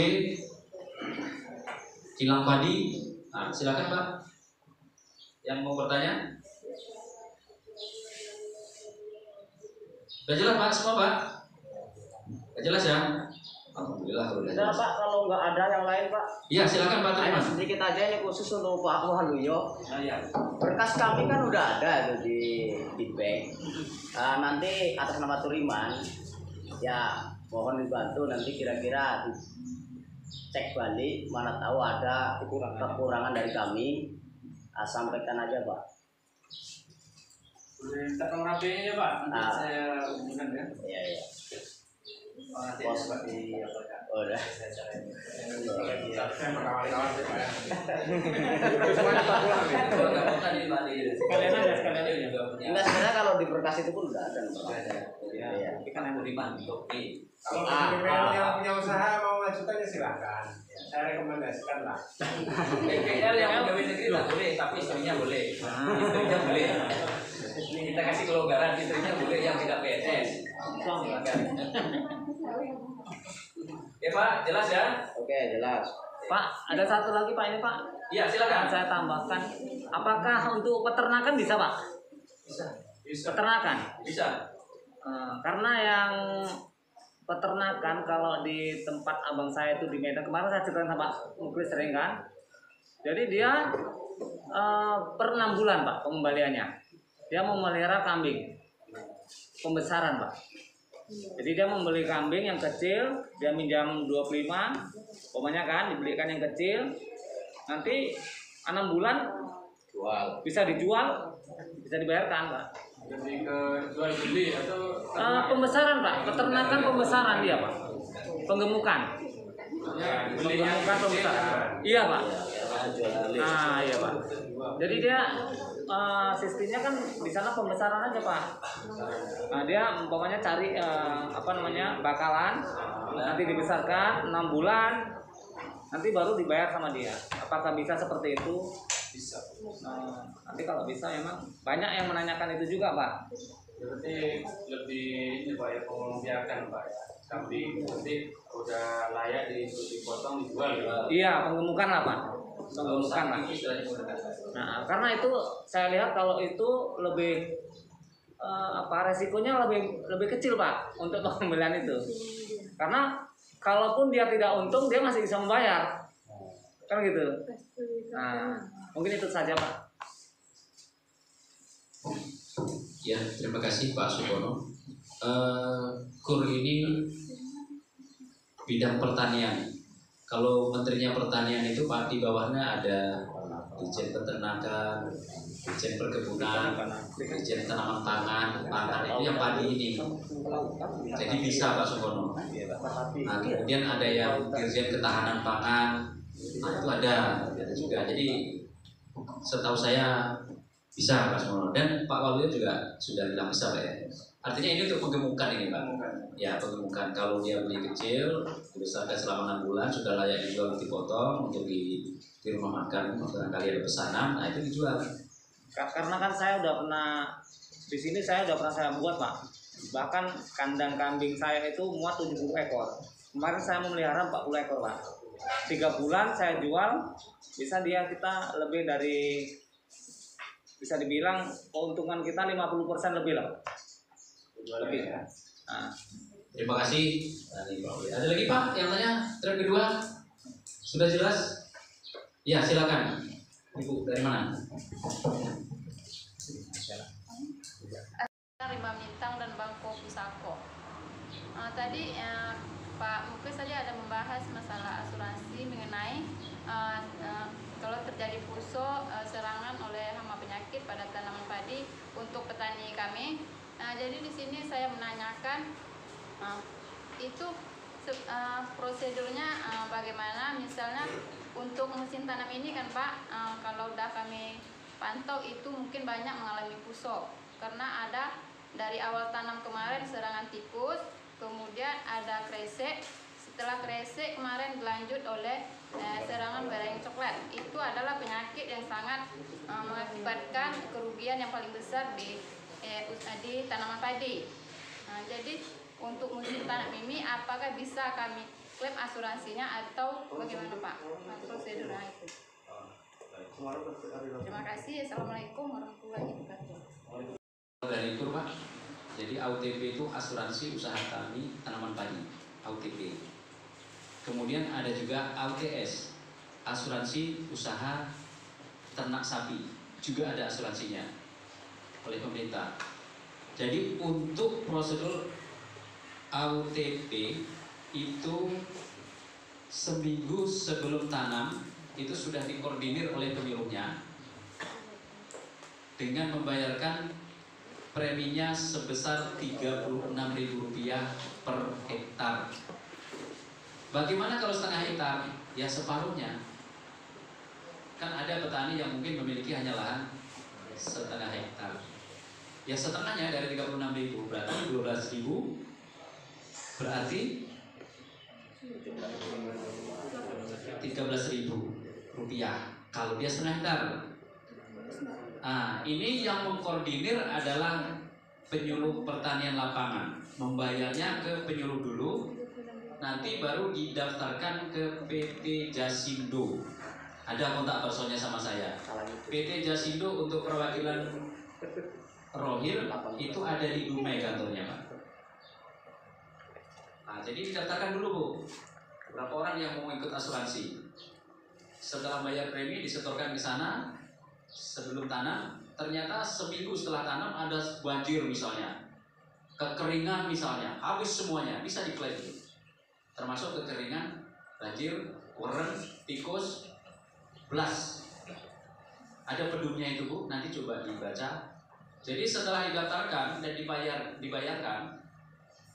Kilang Padi. Nah, silakan Pak yang mau bertanya. Sudah jelas Pak semua Pak? Sudah jelas ya? Alhamdulillah kalau Sudah Pak, kalau nggak ada yang lain Pak. Iya silakan Pak Triman. Sedikit aja ini khusus untuk Pak Waluyo. Ya. Berkas kami kan udah ada tuh di bank. Nanti atas nama Turiman, ya mohon dibantu nanti kira-kira cek balik, mana tahu ada kekurangan dari kami. Sampaikan aja Pak. Boleh minta nomor HP-nya ya Pak, nanti saya hubungkan ya. Iya. Pos di apa kan? Udah. Sekalian juga. Enggak, sebenarnya kalau di berkas itu pun udah ada. Iya. Tapi kan yang beriman untuk Kalau yang punya usaha mau mengajukan ya silakan. Saya rekomendasikan lah. Kayaknya yang pegawai negeri nggak boleh, tapi istrinya boleh. Istrinya boleh. Kita kasih kelonggaran istrinya boleh yang tidak PNS. Silakan. Ya Pak, jelas ya? Oke, jelas. Pak, ada satu lagi Pak ini Pak. Iya silakan. Saya tambahkan, apakah untuk peternakan bisa Pak? Bisa. Peternakan? Bisa. Karena yang peternakan kalau di tempat abang saya itu di Medan kemarin saya cerita sama Pak Muklis sering kan. Jadi dia per 6 bulan Pak pengembaliannya. Dia mau memelihara kambing pembesaran Pak. Jadi dia membeli kambing yang kecil, dia minjam 25, pokoknya kan dibelikan yang kecil, nanti 6 bulan bisa dijual, bisa dibayarkan Pak. Jadi ke jual beli atau Pembesaran Pak, peternakan pembesaran dia Pak, penggemukan. Penggemukan pembesaran. Iya Pak. Iya Pak. Jadi dia sistemnya kan di sana pembesaran aja Pak. Nah dia umpamanya cari bakalan, nanti dibesarkan 6 bulan, nanti baru dibayar sama dia. Apakah bisa seperti itu? bisa. Nanti kalau bisa memang banyak yang menanyakan itu juga Pak. Berarti lebih ini Pak ya, membiarkan Pak ya. Kambing nanti udah layak dipotong dijual ya. Iya, penggemukan lah Pak. Penggemukan lah. Nah, karena itu saya lihat kalau itu lebih resikonya lebih kecil Pak untuk pembelian itu. Karena kalaupun dia tidak untung dia masih bisa membayar. Kan gitu. Nah, mungkin itu saja Pak. Ya, terima kasih Pak Supono. KUR ini bidang pertanian. Kalau menterinya pertanian itu Pak, di bawahnya ada Dirjen Peternakan, Dirjen Perkebunan, Dirjen Tanaman Pangan itu yang padi ini. Jadi bisa Pak Sukono. Nah, kemudian ada yang Dirjen Ketahanan Pangan, nah itu ada juga. Jadi setahu saya bisa Pak Sukono, dan Pak Waluyo juga sudah bilang bisa Pak ya. Artinya ini untuk penggemukan ini Pak. Ya, penggemukan. Kalau dia beli kecil, dibesarkan selama 6 bulan, sudah layak dijual, dipotong untuk di rumah makan, barangkali ada pesanan, nah itu dijual. Karena kan saya udah pernah di sini, saya udah pernah saya buat Pak. Bahkan kandang kambing saya itu muat 70 ekor. Kemarin saya memelihara 40 ekor Pak. 3 bulan saya jual, bisa kita lebih dari, bisa dibilang keuntungan kita 50% lebih lah. Lebih. Nah. Terima kasih. Ada lagi Pak yang tanya? Tren kedua sudah jelas? Ya silakan. Ibu dari mana? Rima Mintang dan Bangko Pusako. Tadi Pak Muklis saja ada membahas masalah asuransi mengenai kalau terjadi puso serangan oleh hama penyakit pada tanaman padi untuk petani kami. Jadi di sini saya menanyakan itu prosedurnya bagaimana, misalnya untuk musim tanam ini kan Pak, kalau udah kami pantau itu mungkin banyak mengalami puso karena ada dari awal tanam kemarin serangan tikus, kemudian ada kresek, setelah kresek kemarin dilanjut oleh serangan berayang coklat. Itu adalah penyakit yang sangat mengakibatkan kerugian yang paling besar di tanaman padi. Jadi untuk musim tanam ini apakah bisa kami klaim asuransinya atau bagaimana Pak prosedurnya itu? Terima kasih. Assalamualaikum warahmatullahi wabarakatuh. Dari itu Pak, jadi AUTP itu asuransi usaha tani tanaman padi, AUTP. Kemudian ada juga AUTS, asuransi usaha ternak sapi, juga ada asuransinya oleh pemerintah. Jadi untuk prosedur AUTP itu seminggu sebelum tanam itu sudah dikoordinir oleh penyuluhnya dengan membayarkan preminya sebesar Rp36.000 per hektar. Bagaimana kalau setengah hektar? Ya separuhnya. Kan ada petani yang mungkin memiliki hanya lahan setengah hektar. Ya setengahnya dari 36.000 berarti 12.000, berarti 13.000 rupiah kalau dia setengah hektar. Nah, ini yang mengkoordinir adalah penyuluh pertanian lapangan, membayarnya ke penyuluh dulu, nanti baru didaftarkan ke PT Jasindo. Ada kontak personnya sama saya. PT Jasindo untuk perwakilan Rohir itu ada di Dumai kantornya Pak. Nah, jadi didaftarkan dulu Bu, berapa orang yang mau ikut asuransi. Setelah bayar premi disetorkan ke sana sebelum tanam. Ternyata seminggu setelah tanam ada banjir misalnya, kekeringan misalnya, habis semuanya, bisa diklaim. Termasuk kekeringan, banjir, weren, tikus, belas. Ada pedumnya itu Bu, nanti coba dibaca. Jadi setelah didaftarkan dan dibayarkan,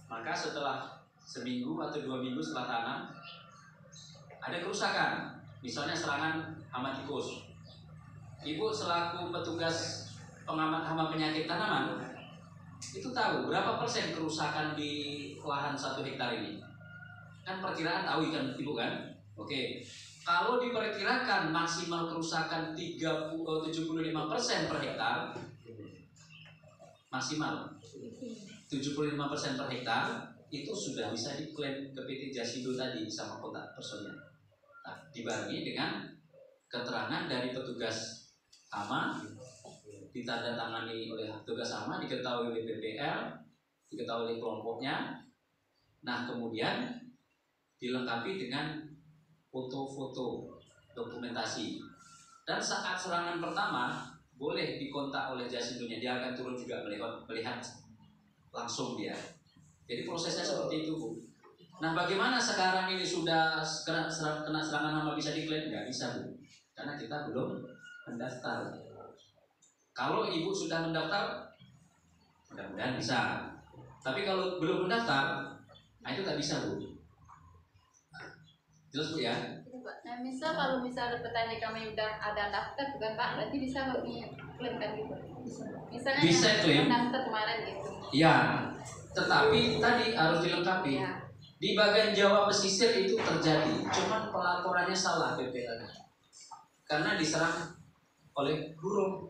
maka setelah seminggu atau 2 minggu setelah tanam ada kerusakan, misalnya serangan hama tikus. Ibu selaku petugas pengamat hama penyakit tanaman itu tahu berapa persen kerusakan di lahan 1 hektar ini? Kan perkiraan tahu kan Ibu kan? Oke. Kalau diperkirakan maksimal kerusakan 75% per hektar, maksimal 75% per hektar, itu sudah bisa diklaim ke PT Jasindo tadi sama kontak personnya. Nah, dibarengi dengan keterangan dari petugas hama, ditandatangani oleh petugas hama, diketahui oleh BPL, diketahui oleh kelompoknya. Nah, kemudian dilengkapi dengan foto-foto dokumentasi. Dan saat serangan pertama boleh dikontak oleh Jasindonya, dia akan turun juga melihat langsung dia. Jadi prosesnya seperti itu Bu. Nah, bagaimana sekarang ini sudah kena serangan hama bisa diklaim? Nggak bisa, Bu. Karena kita belum mendaftar. Kalau Ibu sudah mendaftar, mudah-mudahan bisa. Tapi kalau belum mendaftar, nah itu nggak bisa, Bu. Jelas, Bu ya? Nah, misal kalau misalnya petani kami udah ada daftar bukan Pak, berarti bisa kami klaim kan gitu. Misalnya Bisa yang klaim. daftar kemarin gitu. Ya, tetapi tadi harus dilengkapi. Ya. Di bagian Jawa pesisir itu terjadi, cuman pelaporannya salah PPL-nya. Karena diserang oleh burung.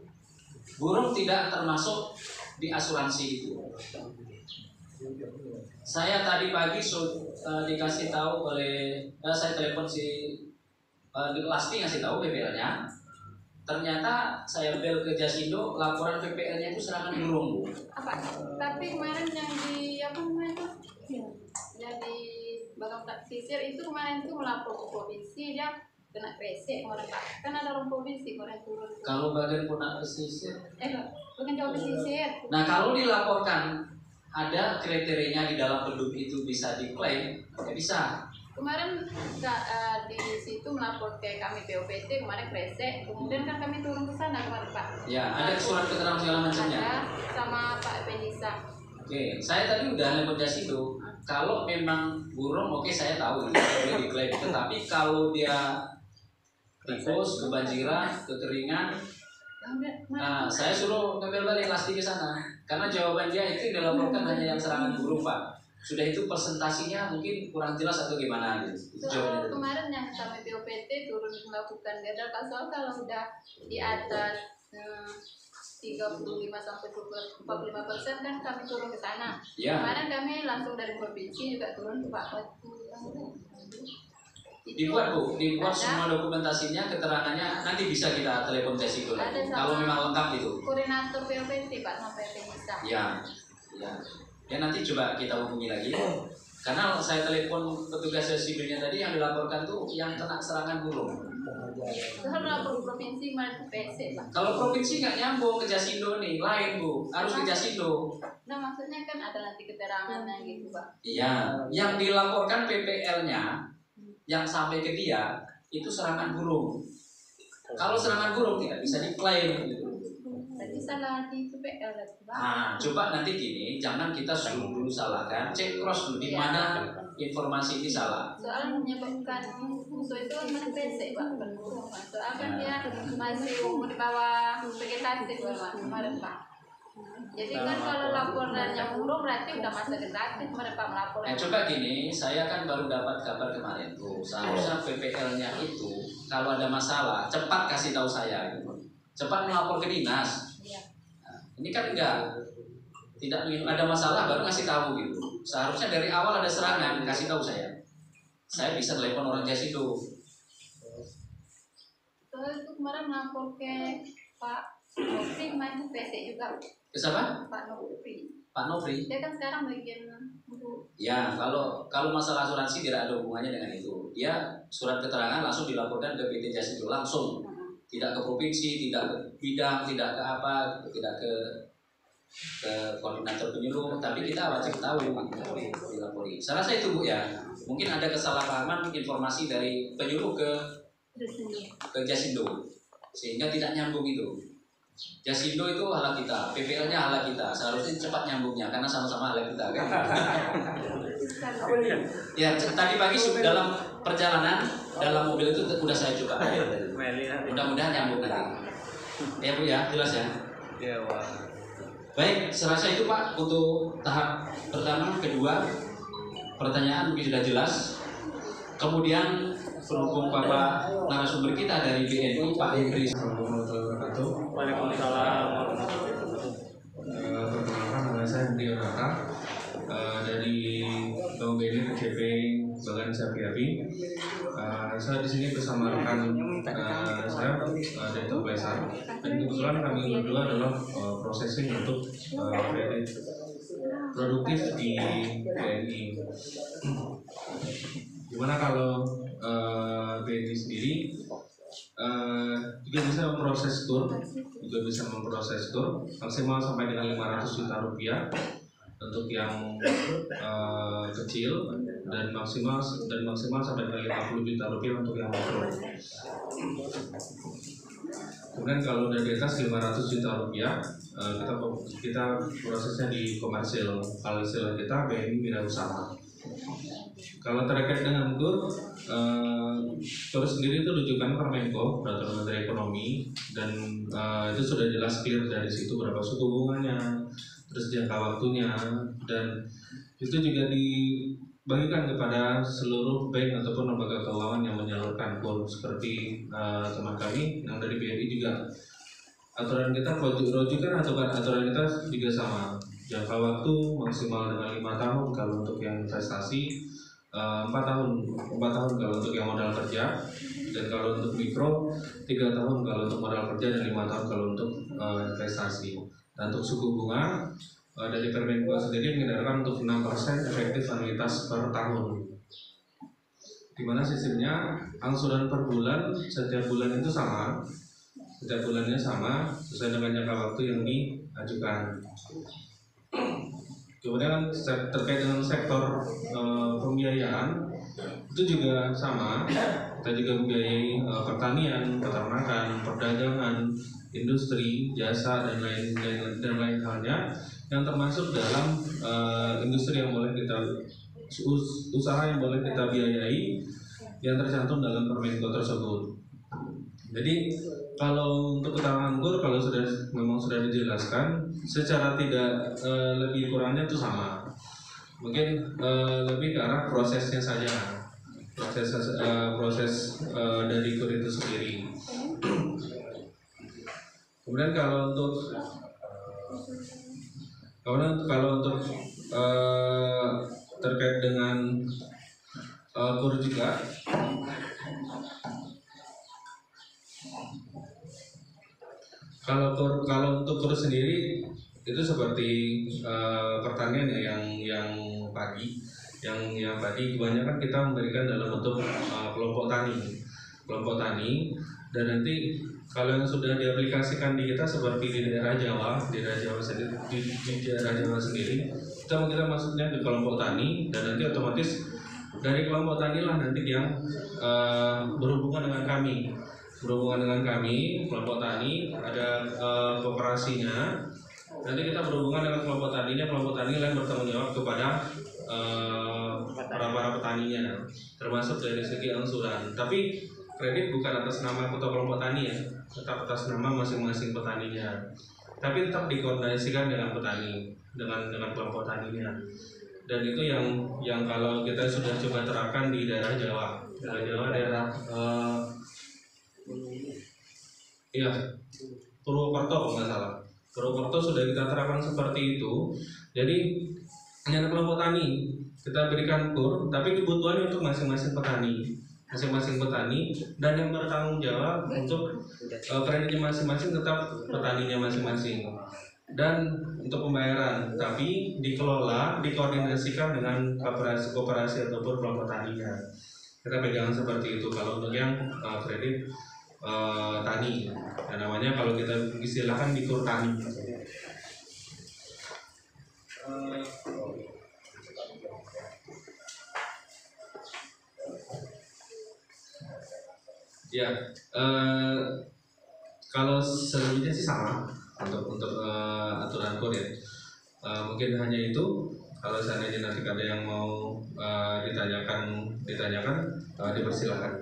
Burung tidak termasuk di asuransi itu. Saya tadi pagi dikasih tahu oleh saya telepon si Lasti ngasih tahu PPL-nya. Ternyata saya bel ke Jasindo, laporan PPL-nya itu serangan burung, Bu. Apa? Tapi kemarin yang di apa namanya itu? Yang di Bagang Pesisir itu kemarin itu melapor ke provinsi, dia kena kresek kemarin Pak. Kan ada orang provinsi kemarin turun. Kalau bagian Punak pesisir, Bukan Jawa Pesisir. nah kalau dilaporkan ada kriterianya di dalam penduduk itu bisa diklaim, nggak bisa. Kemarin di situ melapor ke kami POPT kemarin kresek, kemudian kan kami turun ke sana kemarin Pak. Ya, ada surat keterangan segala macamnya. Ada sama Pak Benisa. Oke, saya tadi udah nelpon Jasindo. Kalau memang burung, oke saya tahu boleh diklaim. Tetapi kalau dia tikus, kebanjiran, kekeringan, nah saya suruh ngambil balik Lasti ke sana. Karena jawaban dia itu dilaporkan hanya yang serangan burung, Pak. Sudah itu presentasinya mungkin kurang jelas atau gimana gitu. Itu jawabannya. Kemarin yang kami POPT turun melakukan gadal soal kalau udah di atas 35 sampai 45% kan kami turun ke sana. Ya. Kemarin kami langsung dari provinsi juga turun ke Pak Watu. Dibuat, Bu, dibuat ada, semua dokumentasinya, keterangannya nanti bisa kita telepon Jessica lagi. Kalau memang lengkap itu. Koordinator POPT Pak sampai Benisa. Ya, ya. Ya nanti coba kita hubungi lagi. Karena saya telepon petugas sipilnya tadi yang dilaporkan tuh yang kena serangan burung. Soal melapor provinsi mana PC Pak. Kalau provinsi nggak nyambung ke Jasindo nih, lain Bu, harus ke Jasindo. Nah maksudnya kan ada nanti keterangannya gitu Pak. Iya, yang dilaporkan PPL-nya yang sampai ke dia itu serangan burung. Kalau serangan burung tidak bisa diklaim gitu. Berarti salah di PPL Pak. Nah, coba nanti gini, jangan kita dulu salahkan, cek cross dulu di mana informasi ini salah. Soal menyebabkan musuh itu kan PC Pak, bukan burung Pak. Soal kan dia masih umur di bawah vegetatif Pak, kemarin Pak. Jadi kan kalau laporannya burung berarti udah masa vegetatif kemarin Pak melapor. Coba gini, saya kan baru dapat kabar kemarin tuh, seharusnya PPL-nya itu kalau ada masalah cepat kasih tahu saya, gitu. Cepat melapor ke dinas. Nah, ini kan tidak ada masalah baru ngasih tahu gitu. Seharusnya dari awal ada serangan kasih tahu saya. Saya bisa telepon orang Jasindo. Soal itu kemarin melapor ke Pak Nopri main PC juga. Ke siapa? Pak Nopri. Pak Nopri. Dia kan sekarang bagian Ya, kalau masalah asuransi tidak ada hubungannya dengan itu. Dia surat keterangan langsung dilaporkan ke PT Jasindo langsung. Tidak ke provinsi, tidak ke bidang, tidak ke apa, tidak ke koordinator penyuluh, tapi kita wajib tahu dilapori. Saya rasa itu Bu ya. Mungkin ada kesalahpahaman informasi dari penyuluh ke Jasindo sehingga tidak nyambung itu. Jasindo itu hala kita, PPL-nya hala kita. Seharusnya cepat nyambungnya karena sama-sama hala kita kan. Ya, tadi pagi dalam perjalanan dalam mobil itu udah saya coba. Mudah-mudahan nyambung nanti. Ya Bu ya, jelas ya. Iya, Pak. Baik, serasa itu Pak untuk tahap pertama, kedua pertanyaan mungkin sudah jelas. Kemudian pendukung Bapak narasumber kita dari BNI Pak Henry. Waalaikumsalam. Perkenalkan nama saya Henry Yonata dari Bank BNI PCP Bagan Sapi. Saya di sini bersama rekan saya dari Toplesa. Dan kebetulan kami berdua adalah processing untuk kredit produktif di BNI. Gimana kalau BNI sendiri juga bisa memproses tur, maksimal sampai dengan 500 juta rupiah untuk yang kecil. dan maksimal sampai 50 juta rupiah untuk yang mikro. Kemudian kalau udah di atas 500 juta rupiah, kita prosesnya di komersil. Kalau istilah kita BNI wirausaha. Kalau terkait dengan KUR, KUR sendiri itu rujukan Permenko, Peraturan Menteri Ekonomi, dan itu sudah jelas clear dari situ berapa suku bunganya, terus jangka waktunya, dan itu juga dibagikan kepada seluruh bank ataupun lembaga keuangan yang menyalurkan KUR seperti teman kami yang dari BRI juga. Aturan kita rujukan aturan kita juga sama, jangka waktu maksimal dengan 5 tahun kalau untuk yang investasi, 4 tahun kalau untuk yang modal kerja, dan kalau untuk mikro 3 tahun kalau untuk modal kerja, dan 5 tahun kalau untuk investasi. Dan untuk suku bunga dari Permenko sendiri menggunakan untuk 6% efektif anuitas per tahun. Di mana sistemnya angsuran per bulan setiap bulan itu sama, setiap bulannya sama sesuai dengan jangka waktu yang diajukan. Kemudian terkait dengan sektor pembiayaan itu juga sama, kita juga membiayai pertanian, peternakan, perdagangan, industri, jasa, dan lain halnya yang termasuk dalam industri yang boleh kita usaha yang boleh kita biayai yang tercantum dalam Permenko tersebut. Jadi kalau untuk keterangan KUR, kalau memang sudah dijelaskan secara tidak lebih kurangnya itu sama. Mungkin lebih ke arah prosesnya saja, proses dari KUR itu sendiri. Kemudian kalau untuk terkait dengan KUR juga, kalau untuk KUR sendiri itu seperti pertanian ya, yang padi, yang padi kebanyakan kita memberikan dalam bentuk kelompok tani, dan nanti kalau yang sudah diaplikasikan di kita seperti di daerah Jawa sendiri, kita maksudnya di kelompok tani, dan nanti otomatis dari kelompok tani lah nanti yang berhubungan dengan kami, kelompok tani ada kooperasinya. Nanti kita berhubungan dengan kelompok tani yang bertanggung jawab kepada para petaninya, termasuk dari segi angsuran. Tapi kredit bukan atas nama ketua kelompok tani ya, tetap atas nama masing-masing petaninya. Tapi tetap dikoordinasikan dengan petani, dengan kelompok taninya. Dan itu yang kalau kita sudah coba terapkan di daerah Jawa, Purwokerto kalau nggak salah. Purwokerto sudah kita terapkan seperti itu. Jadi hanya kelompok tani kita berikan KUR, tapi kebutuhannya untuk masing-masing petani, dan yang bertanggung jawab untuk kreditnya masing-masing tetap petaninya masing-masing. Dan untuk pembayaran, tapi dikoordinasikan dengan koperasi ataupun kelompok taninya. Kita pegangan seperti itu kalau untuk yang kredit tani, dan namanya kalau kita istilahkan di KUR tani. Kalau selebihnya sih sama untuk aturan KUR ya. Mungkin hanya itu. Kalau seandainya nanti ada yang mau ditanyakan dipersilakan.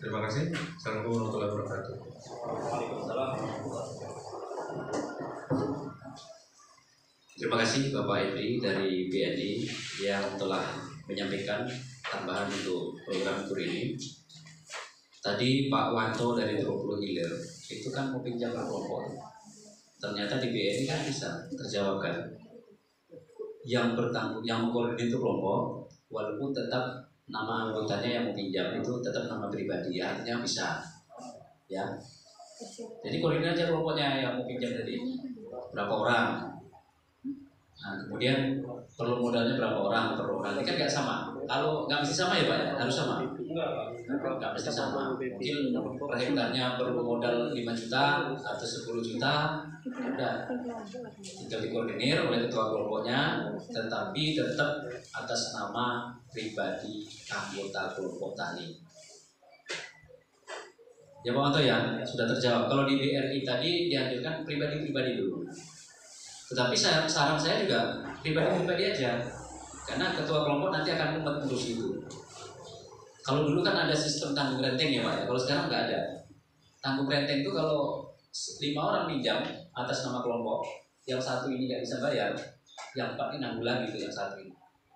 Terima kasih. Assalamualaikum warahmatullahi wabarakatuh. Terima kasih Bapak Edi dari BNI yang telah menyampaikan tambahan untuk program KUR ini. Tadi Pak Wanto dari 20 Hilir itu kan mau pinjam kelompok. Ternyata di BNI kan bisa terjawabkan. Yang mengkoordinir itu kelompok, walaupun tetap nama anggotanya yang mau pinjam itu tetap nama pribadi, artinya bisa, ya. Jadi koordinir aja kelompoknya yang mau pinjam tadi berapa orang. Nah, kemudian perlu modalnya berapa orang per orang. Ini kan nggak sama. Kalau nggak mesti sama ya Pak, ya? Harus sama. Nggak mesti sama. Mungkin per hektarnya perlu modal 5 juta atau 10 juta, Udah, tinggal dikoordinir oleh ketua kelompoknya, tetapi tetap atas nama pribadi anggota kelompok tani. Ya Pak Manto ya, sudah terjawab. Kalau di BRI tadi dianjurkan pribadi-pribadi dulu. Tetapi saran saya juga pribadi-pribadi aja, karena ketua kelompok nanti akan mengurus itu. Kalau dulu kan ada sistem tanggung renteng ya Pak ya, kalau sekarang nggak ada. Tanggung renteng itu kalau 5 orang pinjam atas nama kelompok, yang satu ini nggak bisa bayar, yang 4 ini nanggulan gitu, yang satu ini.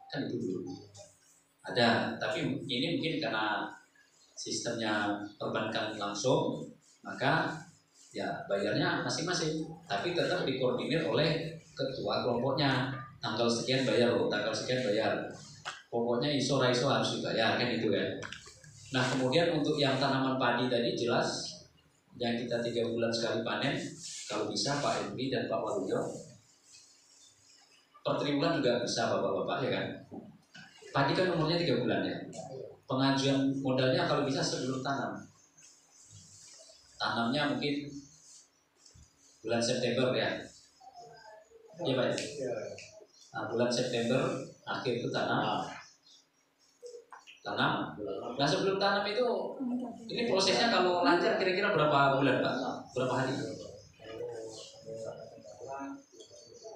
Kan itu dulu. Ada, tapi ini mungkin karena sistemnya perbankan langsung, maka ya bayarnya masing-masing, tapi tetap dikoordinir oleh ketua kelompoknya. Tanggal sekian bayar loh, tanggal sekian bayar. Pokoknya iso harus dibayar kan itu kan. Nah kemudian untuk yang tanaman padi tadi jelas yang kita 3 bulan sekali panen, kalau bisa Pak Henry dan Pak Waluyo per triwulan juga bisa bapak-bapak ya kan. Padi kan umurnya 3 bulan ya. Pengajuan modalnya kalau bisa sebelum tanam. Tanamnya mungkin bulan September ya. Iya Pak ya. Nah, bulan September akhir itu tanam. Nah sebelum tanam itu, ini prosesnya kalau lancar kira-kira berapa bulan Pak? Berapa hari?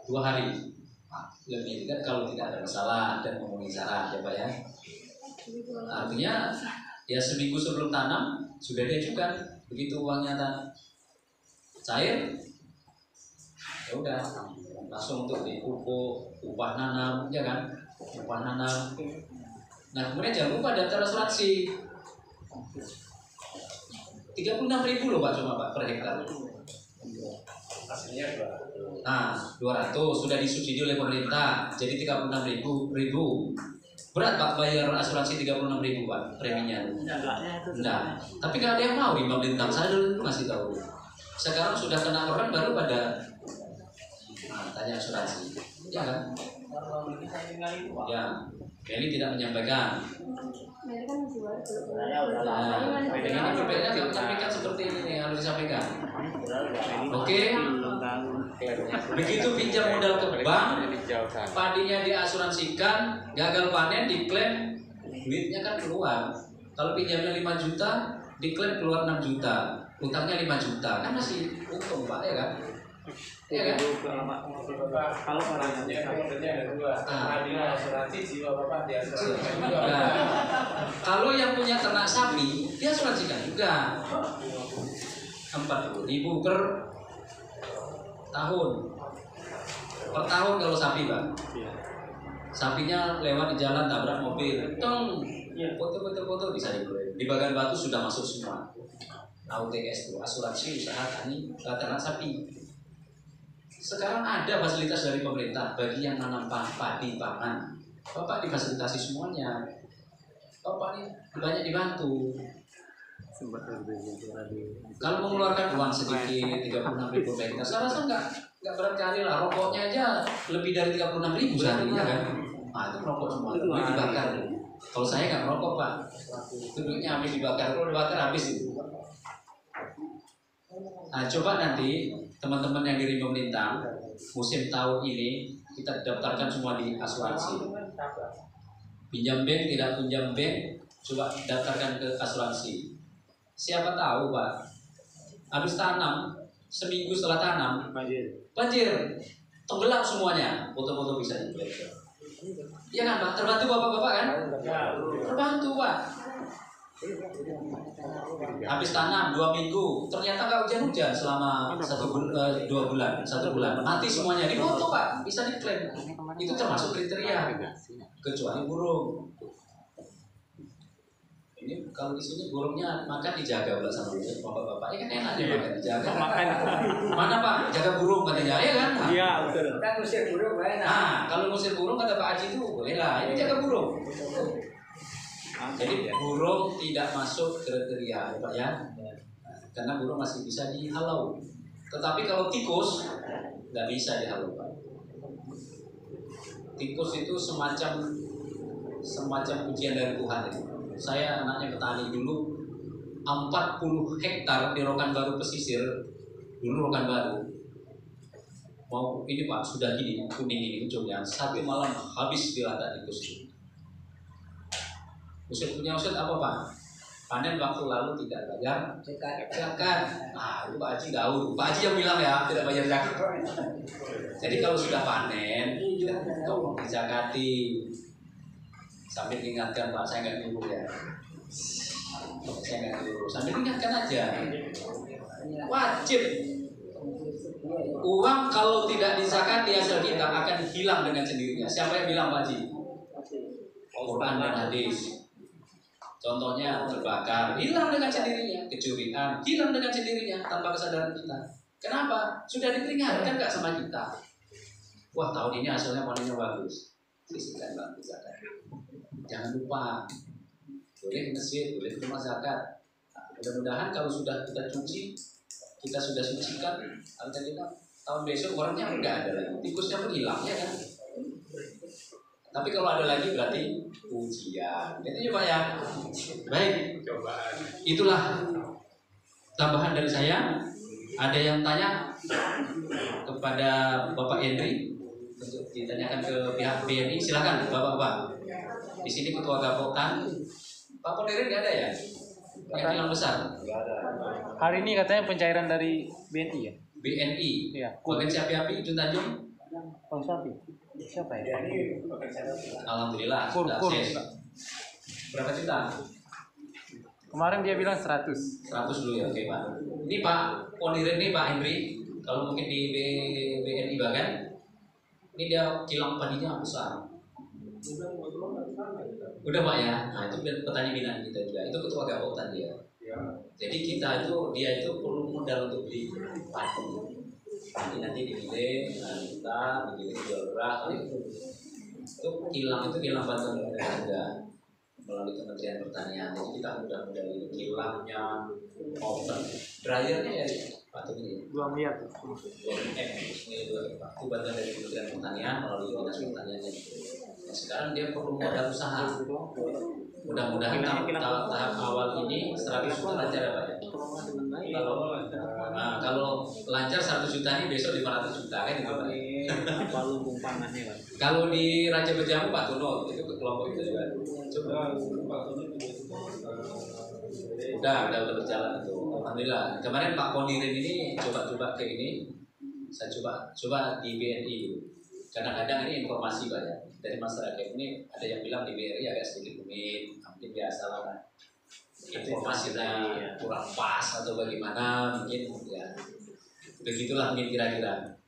2 hari. Nah, lebih kan kalau tidak ada masalah dan memenuhi syarat ya Pak ya. Artinya ya seminggu sebelum tanam sudah diajukan, begitu uangnya cair, ya udah langsung untuk dipupuk, upah nanam, ya kan? Upah nanam. Nah kemudian jangan lupa daftar asuransi. 36.000 loh Pak cuma Pak per hektar. Nah 200 sudah disubsidi oleh pemerintah, jadi 36.000. Berat Pak bayar asuransi 36.000 Pak preminya. Enggak. Tapi nggak ada yang mau di pemerintah. Saya dulu ngasih tahu. Sekarang sudah kena orang baru pada tanya asuransi. Ya kan? Ya. Kelly tidak menyampaikan. Ini feedbacknya tidak menyampaikan seperti ini harus disampaikan. Oke. Begitu pinjam modal ke bank, padinya diasuransikan, gagal panen diklaim, duitnya kan keluar. Kalau pinjamnya 5 juta, diklaim keluar 6 juta, utangnya 5 juta, kan masih untung Pak ya kan? Iya kan? Kalau orangnya ada 2, asuransi jiwa bapak di asuransi. Nah, kalau yang punya ternak sapi, dia asuransikan juga 40.000 per tahun. Per tahun kalau sapi Pak. Sapinya lewat di jalan tabrak mobil, tong, foto bisa diklaim. Di Bagan Batu sudah masuk semua. AUTS itu asuransi usaha tani ternak sapi. Sekarang ada fasilitas dari pemerintah bagi yang nanam padi pangan. Bapak difasilitasi semuanya. Bapak ini banyak dibantu. Kalau mengeluarkan uang sedikit 36.000 per hektar, saya rasa nggak berat kali lah. Rokoknya aja lebih dari 36.000 sehari ya kan. Nah itu merokok semua, duit dibakar. Kalau saya nggak merokok Pak, itu duitnya habis dibakar. Kalau dibakar habis itu. Nah coba nanti teman-teman yang dari pemerintah musim tahun ini kita daftarkan semua di asuransi. Pinjam bank, tidak pinjam bank, coba daftarkan ke asuransi. Siapa tahu Pak, habis tanam, seminggu setelah tanam, banjir, tenggelam semuanya, foto-foto bisa diklaim. Iya kan Pak, terbantu bapak-bapak kan? Terbantu Pak. Habis tanam 2 minggu, ternyata nggak hujan-hujan selama 2 bulan, 1 bulan, mati semuanya, dipoto Pak, bisa diklaim. Itu termasuk kriteria, kecuali burung. Ini kalau di sini burungnya makan dijaga pula sama bapak-bapak, ya kan enak ya makan dijaga. Mana Pak, jaga burung katanya, ya kan? Iya betul. Kan ngusir burung enak. Nah kalau ngusir burung kata Pak Haji itu boleh lah, ini jaga burung. Jadi burung tidak masuk kriteria ya Pak ya, karena burung masih bisa dihalau. Tetapi kalau tikus nggak bisa dihalau Pak. Tikus itu semacam ujian dari Tuhan itu. Saya anaknya petani dulu, 40 hektar di Rokan Baru pesisir, dulu Rokan Baru, mau ini Pak, sudah gini kuning ini ujungnya, satu malam habis dilanda tikus itu. Ustadz punya Ustadz apa Pak? Panen waktu lalu tidak bayar zakat. Nah itu Pak Haji tahu, Pak Haji yang bilang ya tidak bayar zakat. Jadi kalau sudah panen, tolong dizakati. Sambil ingatkan Pak, saya nggak nyuruh ya. Saya nggak nyuruh, sambil ingatkan aja. Wajib. Uang kalau tidak dizakati hasil kita akan hilang dengan sendirinya. Siapa yang bilang Pak Haji? Quran dan hadis. Contohnya terbakar, hilang dengan sendirinya. Kecurian, hilang dengan sendirinya tanpa kesadaran kita. Kenapa? Sudah diperingatkan nggak sama kita? Wah tahun ini hasilnya panennya bagus. Sisihkan Bang zakat. Jangan lupa. Boleh ke masjid, boleh ke rumah zakat. Nah, mudah-mudahan kalau sudah kita cuci, kita sudah sucikan, harta kita tahun besok orangnya nggak ada lagi. Tikusnya pun hilang ya kan. Tapi kalau ada lagi berarti ujian. Itu ya Pak ya. Baik. Itulah tambahan dari saya. Ada yang tanya kepada Bapak Henry untuk ditanyakan ke pihak BNI. Silakan Bapak-bapak. Di sini Ketua Gapotan. Pak Pondirin nggak ada ya? Yang bilang besar. Hari ini katanya pencairan dari BNI ya? BNI. Iya. Bagian Api Jun Tanjung. Bang Sapi. Siapa ya? Alhamdulillah. Kur. Sudah berapa juta? Kemarin dia bilang 100. 100 dulu ya, oke Pak. Ini Pak Pondirin nih Pak Henry, kalau mungkin di BNI Bagan, ini dia kilang padinya besar. Udah Pak ya, nah itu petani binaan kita juga, itu ketua Gapotan dia. Jadi dia itu perlu modal untuk beli padi. Padi nanti digiling, kita digiling jual beras, itu kilang bantuan negara melalui Kementerian Pertanian. Jadi kita mudah-mudahan kilangnya, oven, dryernya ya Pak ini 2 miliar. Itu bantuan dari Kementerian Pertanian melalui Dinas Pertanian. Nah, sekarang dia perlu modal usaha. Mudah-mudahan tahap awal ini 100 juta lancar ya Pak ya. Kalau lancar 100 juta ini besok 500 juta kan itu Pak. Kalau di Raja Berjamu Pak Tono itu kelompok itu juga. Udah berjalan itu. Alhamdulillah. Kemarin Pak Pondirin ini coba ke ini. Saya coba di BNI dulu. Kadang-kadang ini informasi Pak ya dari masyarakat ini, ada yang bilang di BRI agak sedikit rumit, mungkin biasa lah informasinya kurang pas atau bagaimana, mungkin ya begitulah mungkin kira-kira.